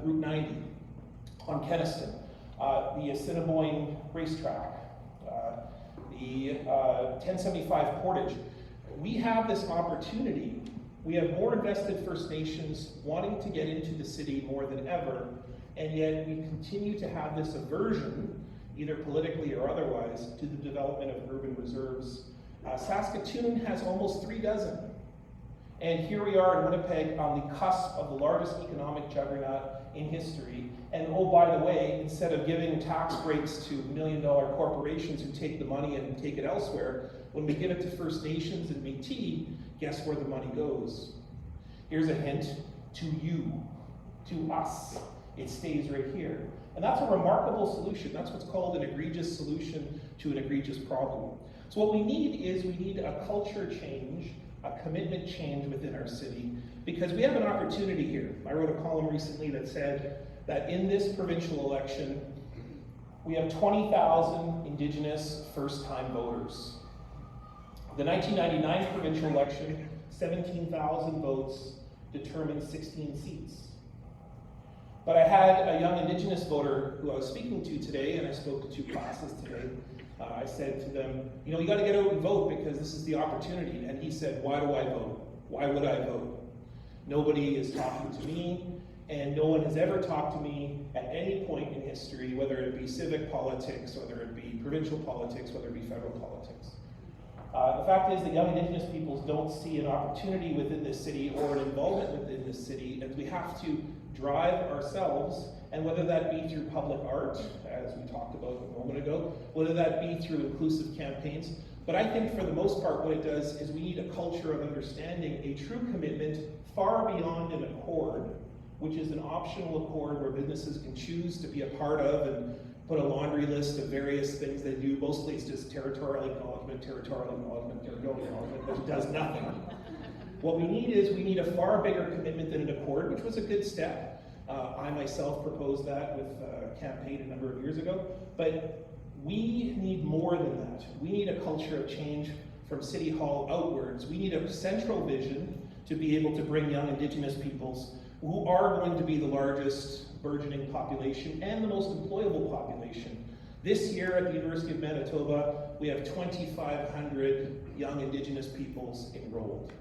Route 90, on Kenniston, the Assiniboine racetrack, the 1075 Portage. We have this opportunity. We have more invested First Nations wanting to get into the city more than ever, and yet we continue to have this aversion, either politically or otherwise, to the development of urban reserves. Saskatoon has almost 3 dozen. And here we are in Winnipeg on the cusp of the largest economic juggernaut in history. And oh, by the way, instead of giving tax breaks to $1 million corporations who take the money and take it elsewhere, when we give it to First Nations and Métis, guess where the money goes? Here's a hint to you, to us. It stays right here. And that's a remarkable solution. That's what's called an egregious solution to an egregious problem. So what we need a culture change, a commitment change within our city, because we have an opportunity here. I wrote a column recently that said that in this provincial election, we have 20,000 Indigenous first-time voters. The 1999 provincial election, 17,000 votes determined 16 seats. But I had a young Indigenous voter who I was speaking to today, and I spoke to 2 classes today. I said to them, you know, you got to get out and vote because this is the opportunity. And he said, why do I vote? Why would I vote? Nobody is talking to me, and no one has ever talked to me at any point in history, whether it be civic politics, whether it be provincial politics, whether it be federal politics. The fact is that young Indigenous peoples don't see an opportunity within this city or an involvement within this city, and we have to drive ourselves, and whether that be through public art, as we talked about a moment ago, whether that be through inclusive campaigns. But I think for the most part what it does is we need a culture of understanding, a true commitment far beyond an accord, which is an optional accord where businesses can choose to be a part of and put a laundry list of various things they do. Mostly it's just territorial acknowledgement, which does nothing. What we need a far bigger commitment than an accord, which was a good step. I myself proposed that with a campaign a number of years ago, but we need more than that. We need a culture of change from City Hall outwards. We need a central vision to be able to bring young Indigenous peoples who are going to be the largest burgeoning population and the most employable population. This year at the University of Manitoba, we have 2,500 young Indigenous peoples enrolled.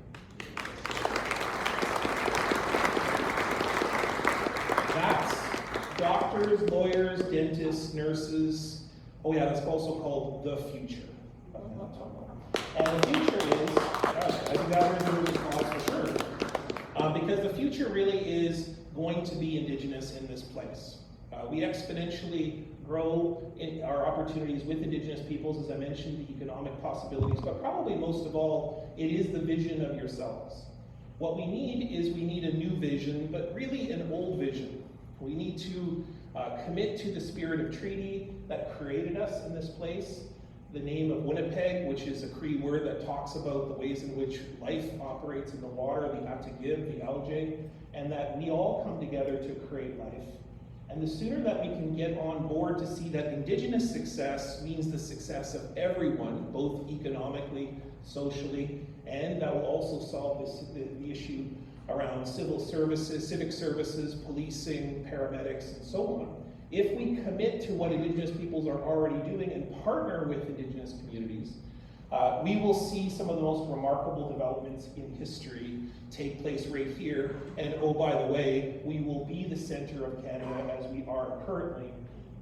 That's doctors, lawyers, dentists, nurses. Oh yeah, that's also called the future. And the future is, I think that was a response for sure. Because the future really is going to be Indigenous in this place. We exponentially grow in our opportunities with Indigenous peoples, as I mentioned, the economic possibilities, but probably most of all, it is the vision of yourselves. What we need a new vision, but really an old vision. We need to commit to the spirit of treaty that created us in this place, the name of Winnipeg, which is a Cree word that talks about the ways in which life operates in the water, the Atagib, the algae, and that we all come together to create life. And the sooner that we can get on board to see that Indigenous success means the success of everyone, both economically, socially, and that will also solve the issue around civil services, civic services, policing, paramedics, and so on. If we commit to what Indigenous peoples are already doing and partner with Indigenous communities, we will see some of the most remarkable developments in history take place right here. And oh, by the way, we will be the center of Canada as we are currently,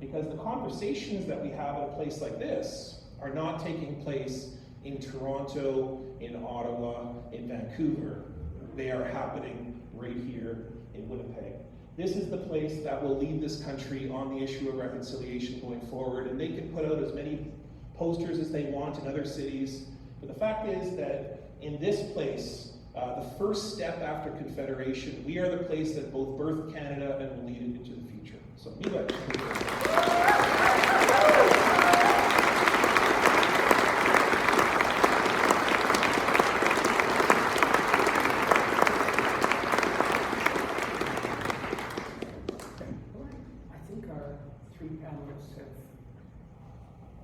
Because the conversations that we have at a place like this are not taking place in Toronto, in Ottawa, in Vancouver. They are happening right here in Winnipeg. This is the place that will lead this country on the issue of reconciliation going forward, and they can put out as many posters as they want in other cities. But the fact is that in this place, the first step after Confederation, we are the place that both birthed Canada and will lead it into the future. So, Winnipeg.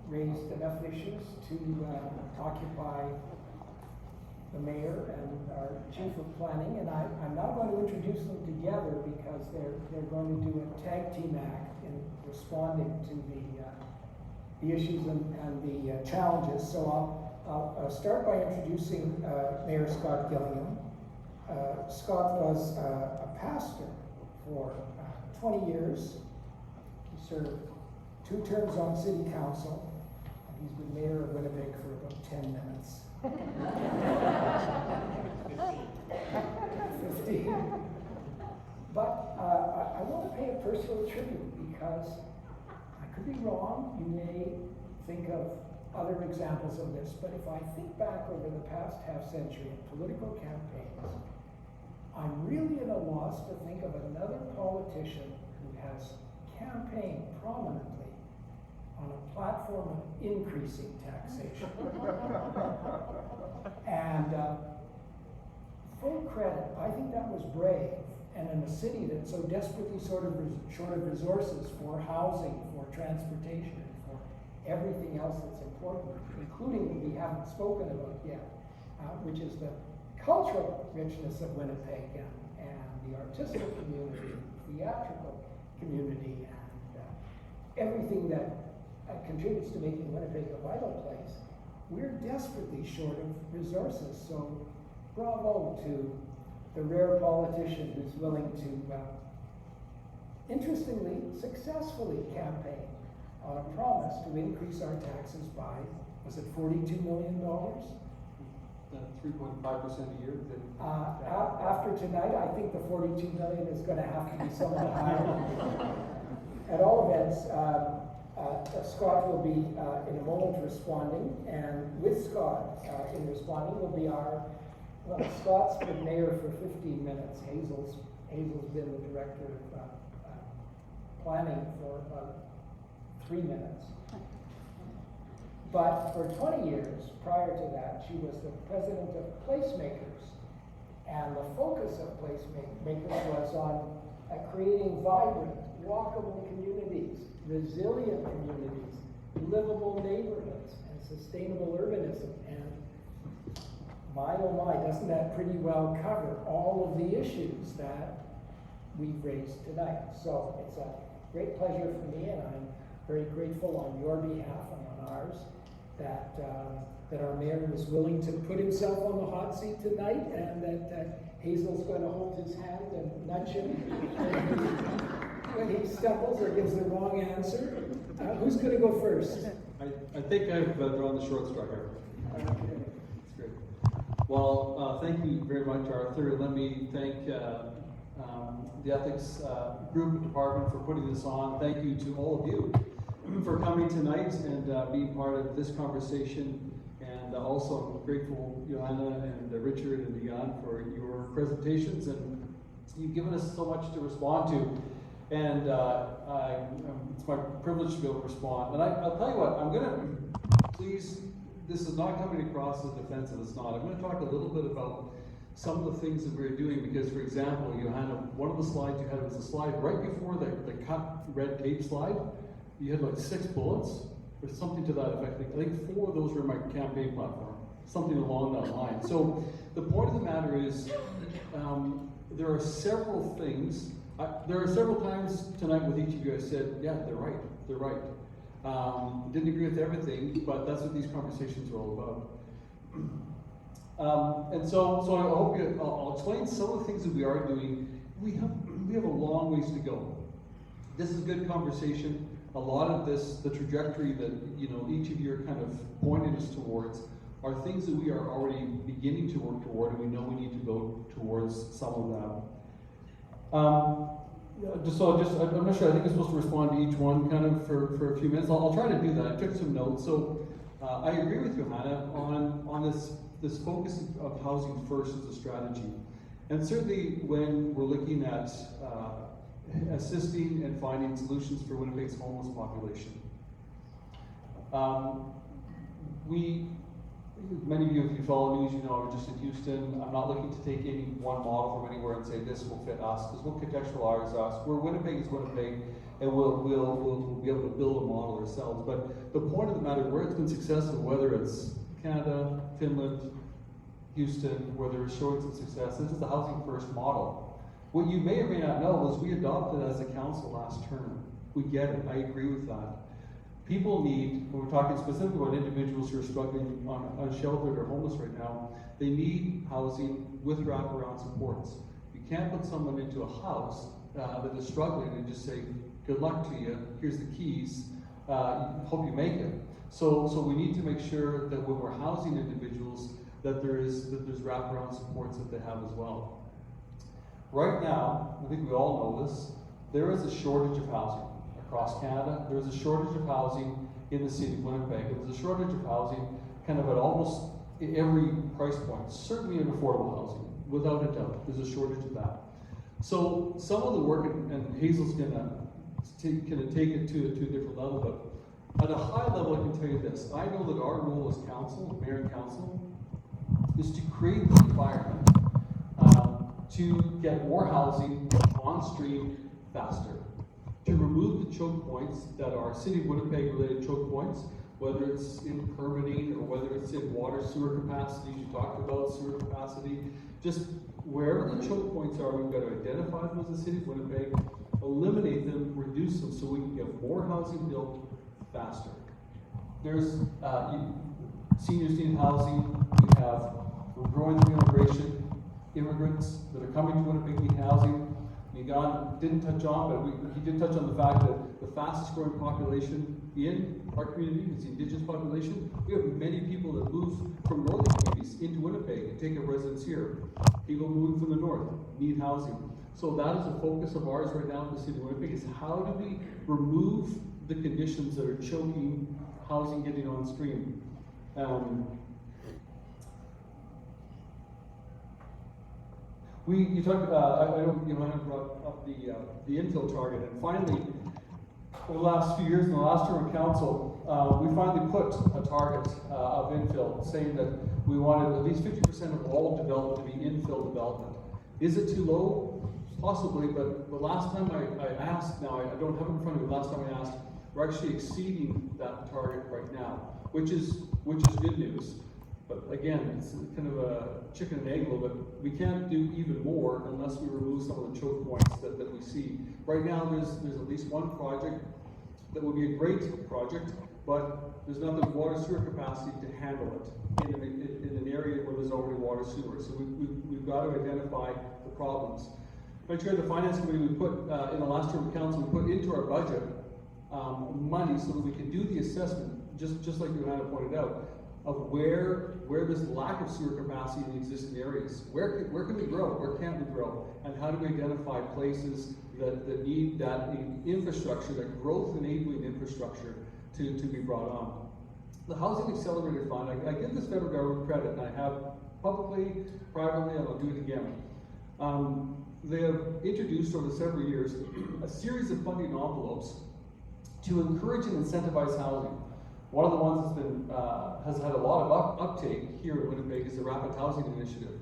Raised enough issues to occupy the mayor and our chief of planning, and I'm now going to introduce them together because they're going to do a tag team act in responding to the issues and the challenges. So I'll start by introducing Mayor Scott Gillingham. Scott was a pastor for 20 years. He served 2 terms on city council. He's been mayor of Winnipeg for about 10 minutes. 15. But I want to pay a personal tribute because I could be wrong. You may think of other examples of this, but if I think back over the past half century in political campaigns, I'm really at a loss to think of another politician who has campaigned prominently on a platform of increasing taxation. And full credit, I think that was brave. And in a city that's so desperately short of resources for housing, for transportation, and for everything else that's important, including what we haven't spoken about yet, which is the cultural richness of Winnipeg and the artistic community, theatrical community, and everything that contributes to making Winnipeg a vital place. We're desperately short of resources, so bravo to the rare politician who's willing to, interestingly, successfully campaign on a promise to increase our taxes by, was it $42 million? 3.5% a year. After tonight, I think the 42 million is going to have to be somewhat higher. At all events, Scott will be in a moment responding, and with Scott in responding will be Scott's been mayor for 15 minutes. Hazel's been the director of planning for about 3 minutes. But for 20 years prior to that, she was the president of Placemakers. And the focus of Placemakers was on creating vibrant, walkable communities, resilient communities, livable neighborhoods, and sustainable urbanism. And my oh my, doesn't that pretty well cover all of the issues that we've raised tonight? So it's a great pleasure for me, and I'm very grateful on your behalf and on ours that our mayor was willing to put himself on the hot seat tonight, and that Hazel's going to hold his hand and nudge him when he stumbles or gives the wrong answer. Who's going to go first? I think I've drawn the short straw here. That's great. Well, thank you very much, Arthur. Let me thank the ethics group department for putting this on. Thank you to all of you for coming tonight and being part of this conversation. And also grateful, Johanna and Richard and Dion, for your presentations, and you've given us so much to respond to. And it's my privilege to be able to respond. And I'll tell you what, I'm going to, please, this is not coming across as defensive, it's not. I'm going to talk a little bit about some of the things that we're doing, because, for example, Johanna, one of the slides you had was a slide right before the cut red tape slide. You had like 6 bullets, or something to that effect. I think 4 of those were my campaign platform, something along that line. So the point of the matter is, there are several things. There are several times tonight with each of you I said, yeah, they're right. Didn't agree with everything, but that's what these conversations are all about. And so I hope I'll explain some of the things that we are doing. We have a long ways to go. This is good conversation. a lot of this, the trajectory that, you know, each of you are kind of pointing us towards are things that we are already beginning to work toward, and we know we need to go towards some of them. I'm not sure, I think I'm supposed to respond to each one kind of for a few minutes. I'll try to do that. I took some notes. So I agree with you, Hannah, on this focus of housing first as a strategy. And certainly when we're looking at assisting and finding solutions for Winnipeg's homeless population. Many of you, if you follow me, as you know, I'm just in Houston. I'm not looking to take any one model from anywhere and say this will fit us, because we'll contextualize us. Where Winnipeg is Winnipeg, and we'll be able to build a model ourselves. But the point of the matter, where it's been successful, whether it's Canada, Finland, Houston, where there is showing some success, this is the housing first model. What you may or may not know is we adopted as a council last term. We get it, I agree with that. People need, when we're talking specifically about individuals who are struggling unsheltered or homeless right now, they need housing with wraparound supports. You can't put someone into a house that is struggling and just say, good luck to you, here's the keys, hope you make it. So we need to make sure that when we're housing individuals, that there's wraparound supports that they have as well. Right now, I think we all know this, there is a shortage of housing. Across Canada, there is a shortage of housing in the city of Winnipeg. There is a shortage of housing kind of at almost every price point, certainly in affordable housing, without a doubt. There's a shortage of that. So some of the work, and Hazel's gonna take it to a different level, but at a high level, I can tell you this. I know that our role as council, mayor and council, is to create the environment to get more housing on stream faster. To remove the choke points that are City of Winnipeg related choke points, whether it's in permitting or whether it's in water sewer capacity, you talked about sewer capacity, just wherever the choke points are, we've got to identify them as the City of Winnipeg, eliminate them, reduce them so we can get more housing built faster. There's seniors need housing, we're growing through immigration, immigrants that are coming to Winnipeg need housing. Megan didn't touch on, but he did touch on the fact that the fastest growing population in our community is the Indigenous population. We have many people that move from northern communities into Winnipeg and take up residence here. People moving from the north need housing. So that is a focus of ours right now in the city of Winnipeg, is how do we remove the conditions that are choking housing getting on stream. You talked about, I know Johanna brought up the infill target, and finally, over the last few years, in the last term of council, we finally put a target of infill, saying that we wanted at least 50% of all development to be infill development. Is it too low? Possibly, but the last time I asked, now I don't have it in front of me, the last time I asked, we're actually exceeding that target right now, which is good news. But again, it's kind of a chicken and egg a little bit. We can't do even more unless we remove some of the choke points that we see. Right now, there's at least one project that would be a great project, but there's not the water sewer capacity to handle it in an area where there's already water sewer. So we've got to identify the problems. I chaired the finance committee. We put in the last term of council, we put into our budget money so that we can do the assessment, just like Johanna pointed out, of where there's lack of sewer capacity in the existing areas. Where can we grow? Where can't we grow? And how do we identify places that need that infrastructure, that growth enabling infrastructure to be brought on? The Housing Accelerator Fund, I give this federal government credit, and I have publicly, privately, and I'll do it again. They have introduced over several years a series of funding envelopes to encourage and incentivize housing. One of the ones that's been, has had a lot of uptake here in Winnipeg is the Rapid Housing Initiative.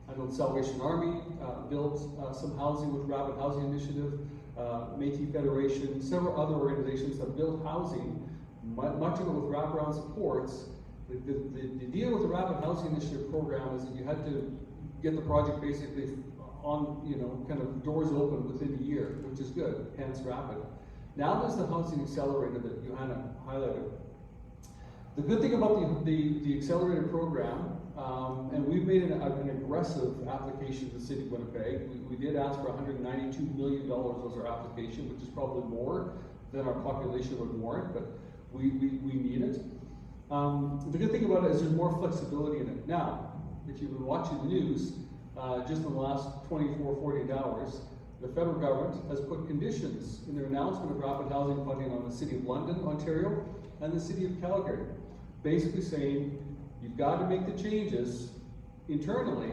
I know the Salvation Army built some housing with Rapid Housing Initiative, Métis Federation, several other organizations have built housing, much of it with wraparound supports. The deal with the Rapid Housing Initiative program is that you had to get the project basically on, kind of doors open within a year, which is good, hence Rapid. Now there's the Housing Accelerator that Johanna highlighted. The good thing about the accelerator program, and we've made an aggressive application to the City of Winnipeg. We did ask for $192 million was our application, which is probably more than our population would warrant, but we need it. The good thing about it is there's more flexibility in it. Now, if you've been watching the news, just in the last 24, 48 hours, the federal government has put conditions in their announcement of rapid housing funding on the City of London, Ontario, and the City of Calgary, basically saying you've got to make the changes internally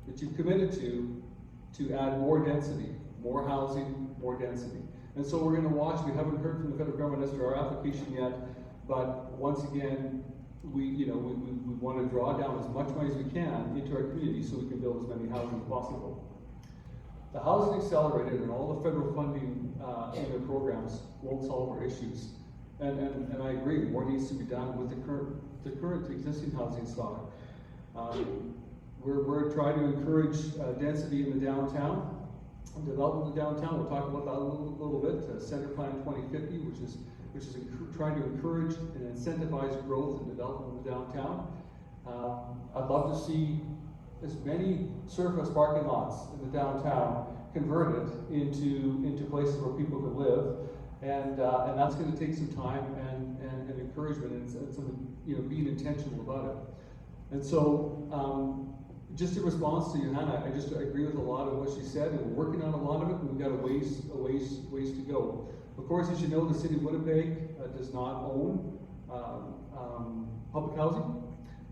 that you've committed to add more density, more housing, more density. And so we're going to watch. We haven't heard from the federal government as to our application yet, but once again, we want to draw down as much money as we can into our community so we can build as many houses as possible. The Housing Accelerator and all the federal funding in their programs won't solve our issues. And I agree, more needs to be done with the current existing housing stock. We're trying to encourage density in the downtown, development of the downtown. We'll talk about that a little bit. Center Plan 2050, which is trying to encourage and incentivize growth and development of the downtown. I'd love to see as many surface parking lots in the downtown converted into places where people can live, and that's going to take some time and encouragement and some being intentional about it. And so, just in response to Johanna, I just agree with a lot of what she said, and we're working on a lot of it, and we've got a ways to go. Of course, as you know, the City of Winnipeg does not own public housing.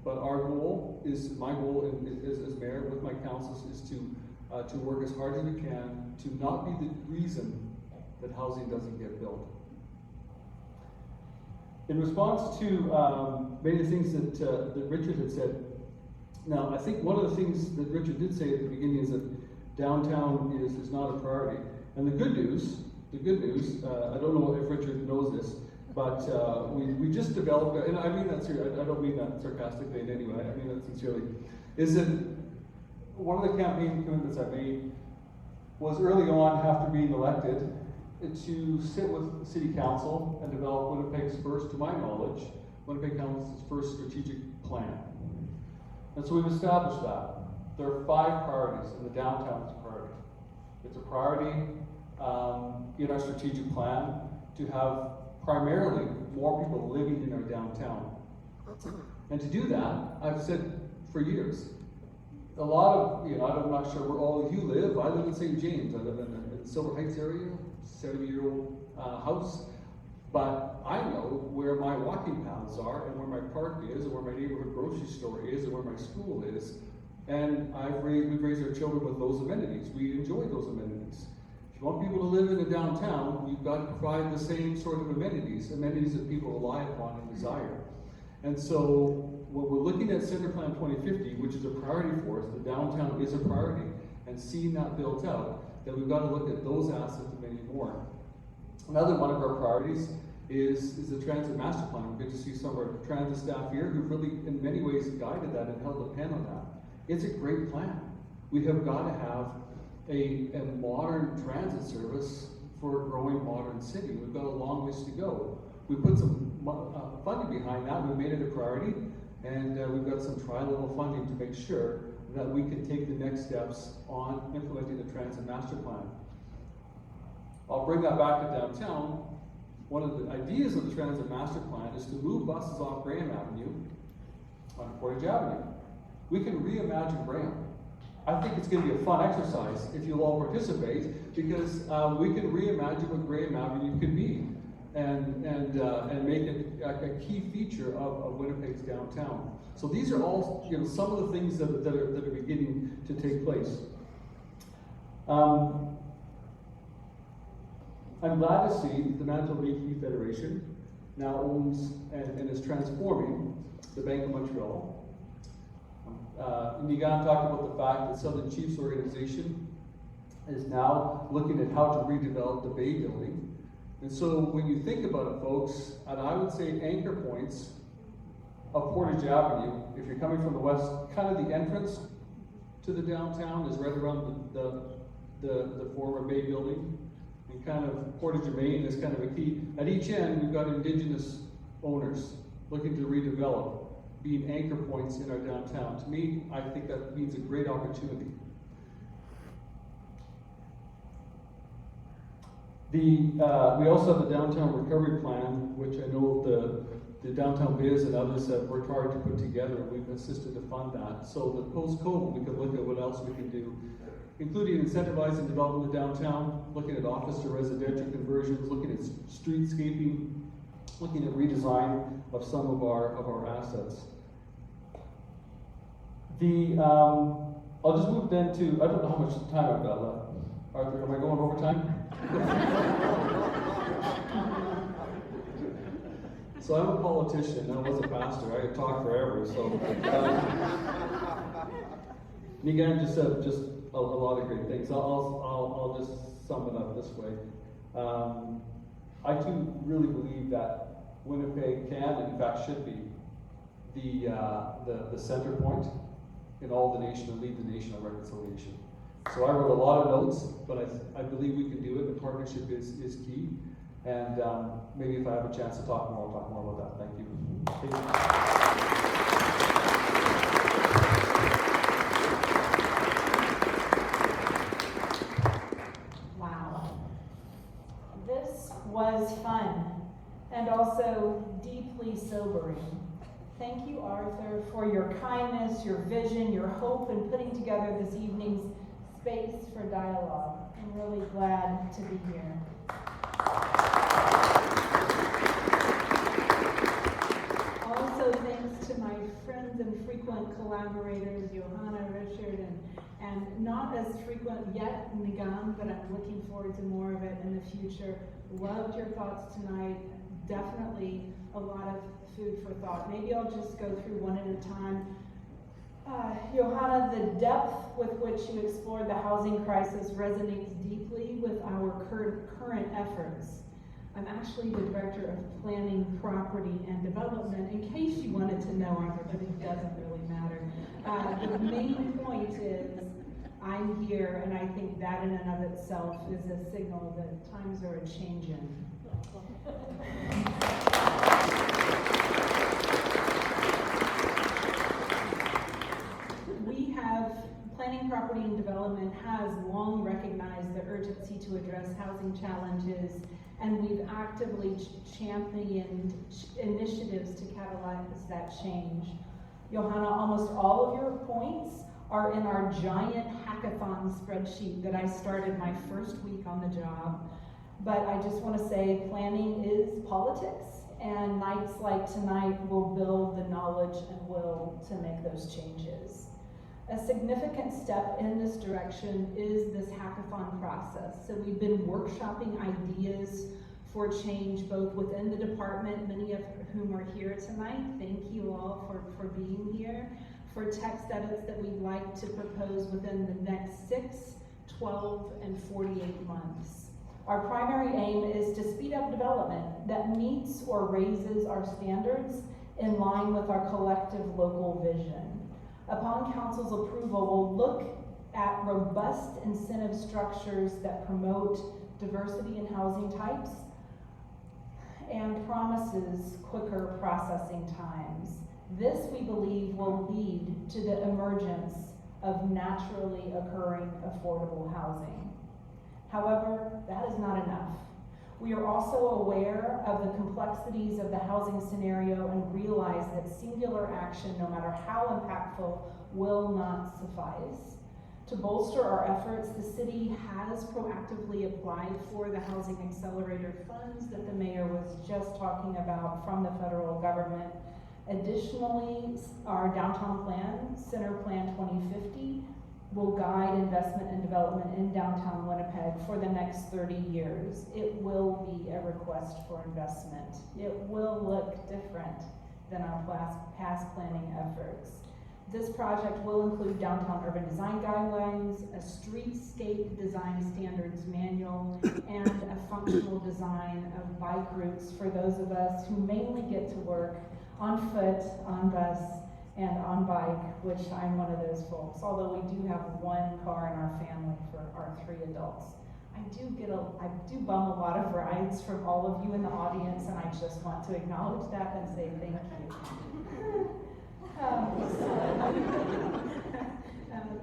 But our goal is, my goal as mayor with my councils is to work as hard as we can to not be the reason that housing doesn't get built. In response to many of the things that Richard had said, now I think one of the things that Richard did say at the beginning is that downtown is not a priority. And the good news, I don't know if Richard knows this, but we just developed, and I mean that I don't mean that sarcastically in any way, I mean that sincerely, is that one of the campaign commitments I made was early on after being elected to sit with City Council and develop Winnipeg's first, to my knowledge, Winnipeg Council's first strategic plan. And so we've established that. There are 5 priorities, and the downtown is a priority. It's a priority in our strategic plan to have primarily more people living in our downtown. And to do that, I've said for years, a lot of, I'm not sure where all of you live. I live in St. James. I live in the Silver Heights area, 70-year-old house. But I know where my walking paths are, and where my park is, and where my neighborhood grocery store is, and where my school is. And we've raised our children with those amenities. We enjoy those amenities. If you want people to live in the downtown, you've got to provide the same sort of amenities that people rely upon and desire. And so when we're looking at Center Plan 2050, which is a priority for us, the downtown is a priority, and seeing that built out, then we've got to look at those assets and many more. Another one of our priorities is the transit master plan. We're good to see some of our transit staff here who've really, in many ways, guided that and held a pen on that. It's a great plan. We have got to have a modern transit service for a growing modern city. We've got a long ways to go. We put some funding behind that. We made it a priority, and we've got some tri-level funding to make sure that we can take the next steps on implementing the transit master plan. I'll bring that back to downtown. One of the ideas of the transit master plan is to move buses off Graham Avenue onto Portage Avenue. We can reimagine Graham. I think it's going to be a fun exercise if you'll all participate, because we can reimagine what Graham Avenue could be, and make it a key feature of Winnipeg's downtown. So these are all some of the things that are beginning to take place. I'm glad to see the Manitoba Free Federation now owns and is transforming the Bank of Montreal. Nigan talked about the fact that Southern Chiefs organization is now looking at how to redevelop the Bay building. And so when you think about it, folks, and I would say anchor points of Portage Avenue, if you're coming from the west, kind of the entrance to the downtown is right around the former Bay building. And kind of Portage and Main is kind of a key. At each end, we've got Indigenous owners looking to redevelop, being anchor points in our downtown. To me, I think that means a great opportunity. We also have the downtown recovery plan, which I know the downtown biz and others have worked hard to put together. We've assisted to fund that. So the post-COVID, we can look at what else we can do, including incentivizing development of downtown, looking at office to residential conversions, looking at streetscaping, looking at redesign of some of our assets. I'll just move then to, I don't know how much time I've got left. Arthur, am I going over time? So I'm a politician, I was a pastor, I could talk forever, so. And again, just a lot of great things. I'll just sum it up this way. I too really believe that Winnipeg can, and in fact should be, the center point in all the nation and lead the nation on reconciliation. So I wrote a lot of notes, but I believe we can do it. The partnership is key. And maybe if I have a chance to talk more, I'll talk more about that. Thank you. Wow. This was fun and also deeply sobering. Thank you, Arthur, for your kindness, your vision, your hope in putting together this evening's space for dialogue. I'm really glad to be here. Also, thanks to my friends and frequent collaborators, Johanna, Richard, and not as frequent yet, Nigam, but I'm looking forward to more of it in the future. Loved your thoughts tonight. Definitely a lot of food for thought. Maybe I'll just go through one at a time. Johanna, the depth with which you explored the housing crisis resonates deeply with our current efforts. I'm actually the Director of Planning, Property, and Development, in case you wanted to know, Arthur, but it doesn't really matter. The main point is I'm here, and I think that in and of itself is a signal that times are a-changin'. Planning, Property, and Development has long recognized the urgency to address housing challenges, and we've actively championed initiatives to catalyze that change. Johanna, almost all of your points are in our giant hackathon spreadsheet that I started my first week on the job. But I just want to say planning is politics, and nights like tonight will build the knowledge and will to make those changes. A significant step in this direction is this hackathon process. So we've been workshopping ideas for change both within the department, many of whom are here tonight. Thank you all for being here. For text edits that we'd like to propose within the next 6, 12, and 48 months. Our primary aim is to speed up development that meets or raises our standards in line with our collective local vision. Upon Council's approval, we'll look at robust incentive structures that promote diversity in housing types and promises quicker processing times. This, we believe, will lead to the emergence of naturally occurring affordable housing. However, that is not enough. We are also aware of the complexities of the housing scenario and realize that singular action, no matter how impactful, will not suffice. To bolster our efforts, the city has proactively applied for the Housing Accelerator funds that the mayor was just talking about from the federal government. Additionally, our downtown plan, Center Plan 2050, will guide investment and development in downtown Winnipeg for the next 30 years. It will be a request for investment. It will look different than our past planning efforts. This project will include downtown urban design guidelines, a streetscape design standards manual, and a functional design of bike routes for those of us who mainly get to work on foot, on bus, and on bike, which I'm one of those folks, although we do have one car in our family for our 3 adults. I do bum a lot of rides from all of you in the audience, and I just want to acknowledge that and say thank you.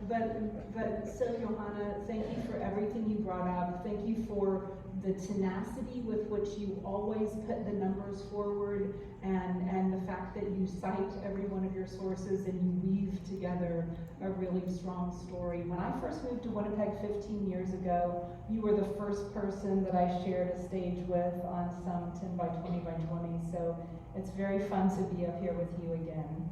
But so Johanna, thank you for everything you brought up. Thank you for the tenacity with which you always put the numbers forward, and the fact that you cite every one of your sources and you weave together a really strong story. When I first moved to Winnipeg 15 years ago, you were the first person that I shared a stage with on some 10 by 20 by 20, so it's very fun to be up here with you again.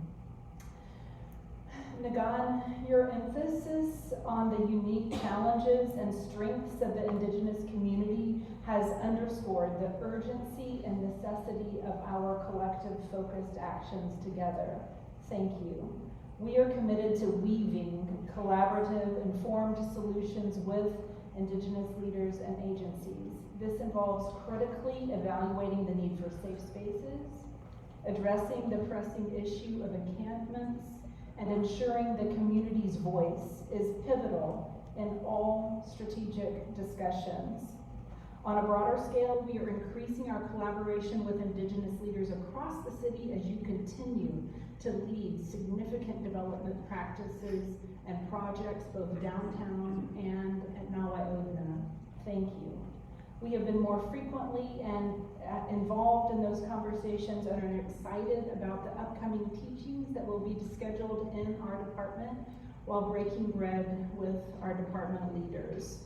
Nagan, your emphasis on the unique challenges and strengths of the Indigenous community has underscored the urgency and necessity of our collective focused actions together. Thank you. We are committed to weaving collaborative, informed solutions with Indigenous leaders and agencies. This involves critically evaluating the need for safe spaces, addressing the pressing issue of encampments, and ensuring the community's voice is pivotal in all strategic discussions. On a broader scale, we are increasing our collaboration with Indigenous leaders across the city as you continue to lead significant development practices and projects both downtown and at Nawaodina. Thank you. We have been more frequently and involved in those conversations and are excited about the upcoming teachings that will be scheduled in our department while breaking bread with our department leaders.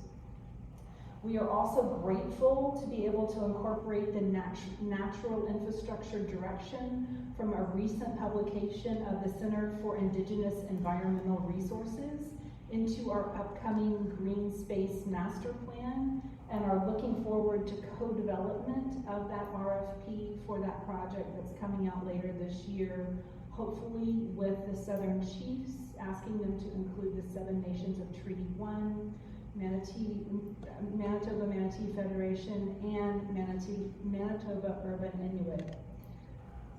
We are also grateful to be able to incorporate the natural infrastructure direction from a recent publication of the Center for Indigenous Environmental Resources into our upcoming Green Space Master Plan, and are looking forward to co-development of that RFP for that project that's coming out later this year, hopefully with the Southern Chiefs, asking them to include the 7 nations of Treaty 1, Manitoba Manatee Federation, and Manitoba Urban Inuit.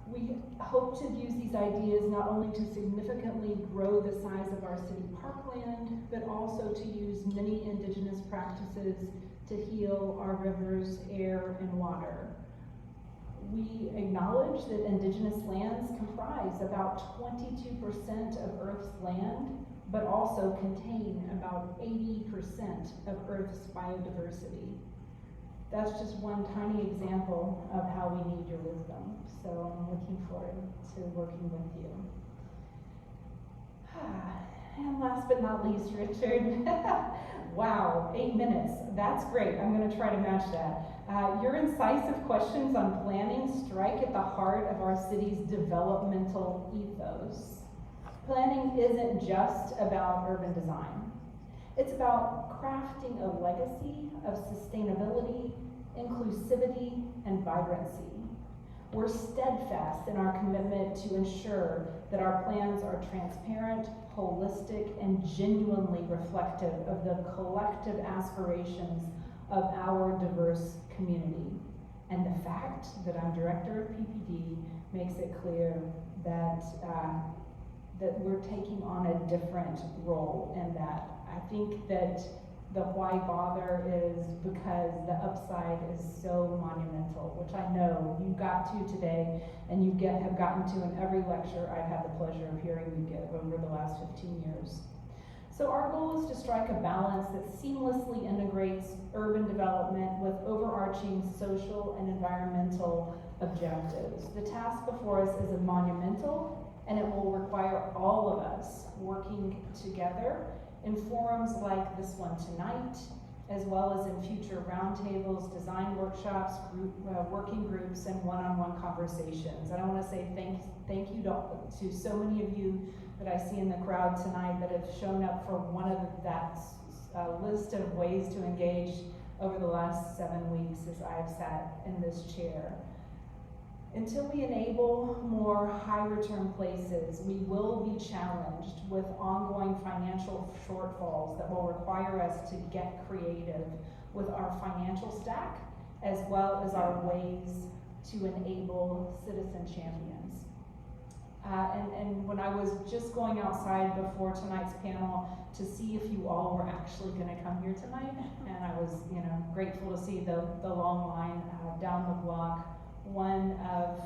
We hope to use these ideas not only to significantly grow the size of our city parkland, but also to use many Indigenous practices to heal our rivers, air, and water. We acknowledge that Indigenous lands comprise about 22% of Earth's land, but also contain about 80% of Earth's biodiversity. That's just one tiny example of how we need your wisdom. So I'm looking forward to working with you. And last but not least, Richard. Wow, 8 minutes. That's great. I'm going to try to match that. Your incisive questions on planning strike at the heart of our city's developmental ethos. Planning isn't just about urban design. It's about crafting a legacy of sustainability, inclusivity, and vibrancy. We're steadfast in our commitment to ensure that our plans are transparent, holistic, and genuinely reflective of the collective aspirations of our diverse community. And the fact that I'm director of PPD makes it clear that that we're taking on a different role in that. I think that the why bother is because the upside is so monumental, which I know you got to today, and you have gotten to in every lecture I've had the pleasure of hearing you give over the last 15 years. So our goal is to strike a balance that seamlessly integrates urban development with overarching social and environmental objectives. The task before us is monumental, and it will require all of us working together in forums like this one tonight, as well as in future roundtables, design workshops, working groups, and one-on-one conversations. And I want to say thank you to so many of you that I see in the crowd tonight that have shown up for one of that list of ways to engage over the last 7 weeks as I've sat in this chair. Until we enable more high return places, we will be challenged with ongoing financial shortfalls that will require us to get creative with our financial stack, as well as our ways to enable citizen champions. And when I was just going outside before tonight's panel to see if you all were actually going to come here tonight, and I was, grateful to see the long line down the block. One of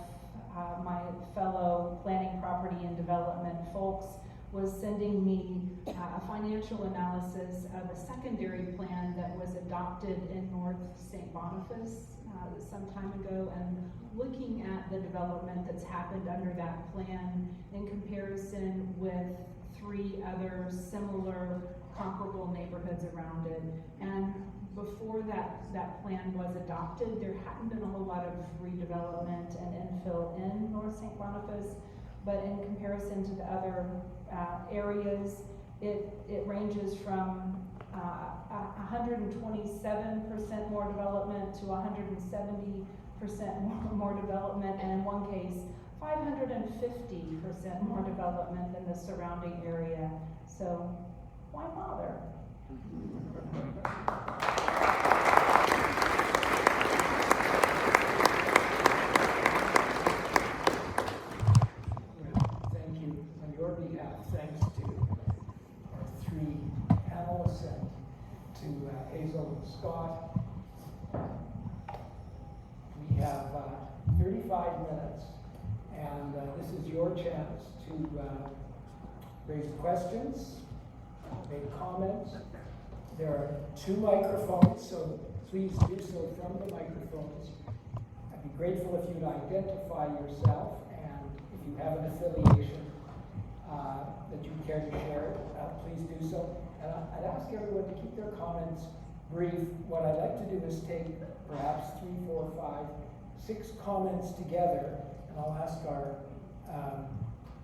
my fellow planning, property, and development folks was sending me a financial analysis of a secondary plan that was adopted in North St. Boniface some time ago, and looking at the development that's happened under that plan in comparison with 3 other similar comparable neighborhoods around it. And before that plan was adopted, there hadn't been a whole lot of redevelopment and infill in North St. Boniface, but in comparison to the other areas, it ranges from 127% more development to 170% more development, and in one case, 550% more development than the surrounding area. So why bother? Thank you. On your behalf, thanks to our 3 panelists and to Hazel and Scott. We have 35 minutes, and this is your chance to raise questions, make comments. There are 2 microphones, so please do so from the microphones. I'd be grateful if you'd identify yourself, and if you have an affiliation that you'd care to share, please do so. And I'd ask everyone to keep their comments brief. What I'd like to do is take perhaps 3, 4, 5, 6 comments together, and I'll ask our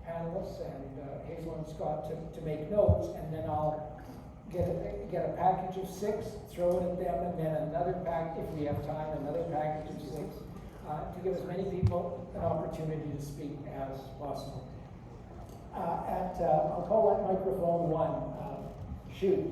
panelists and Hazel and Scott to make notes, and then I'll get a package of 6, throw it at them, and then another pack, if we have time, another package of 6, to give as many people an opportunity to speak as possible. I'll call that microphone 1. Shoot.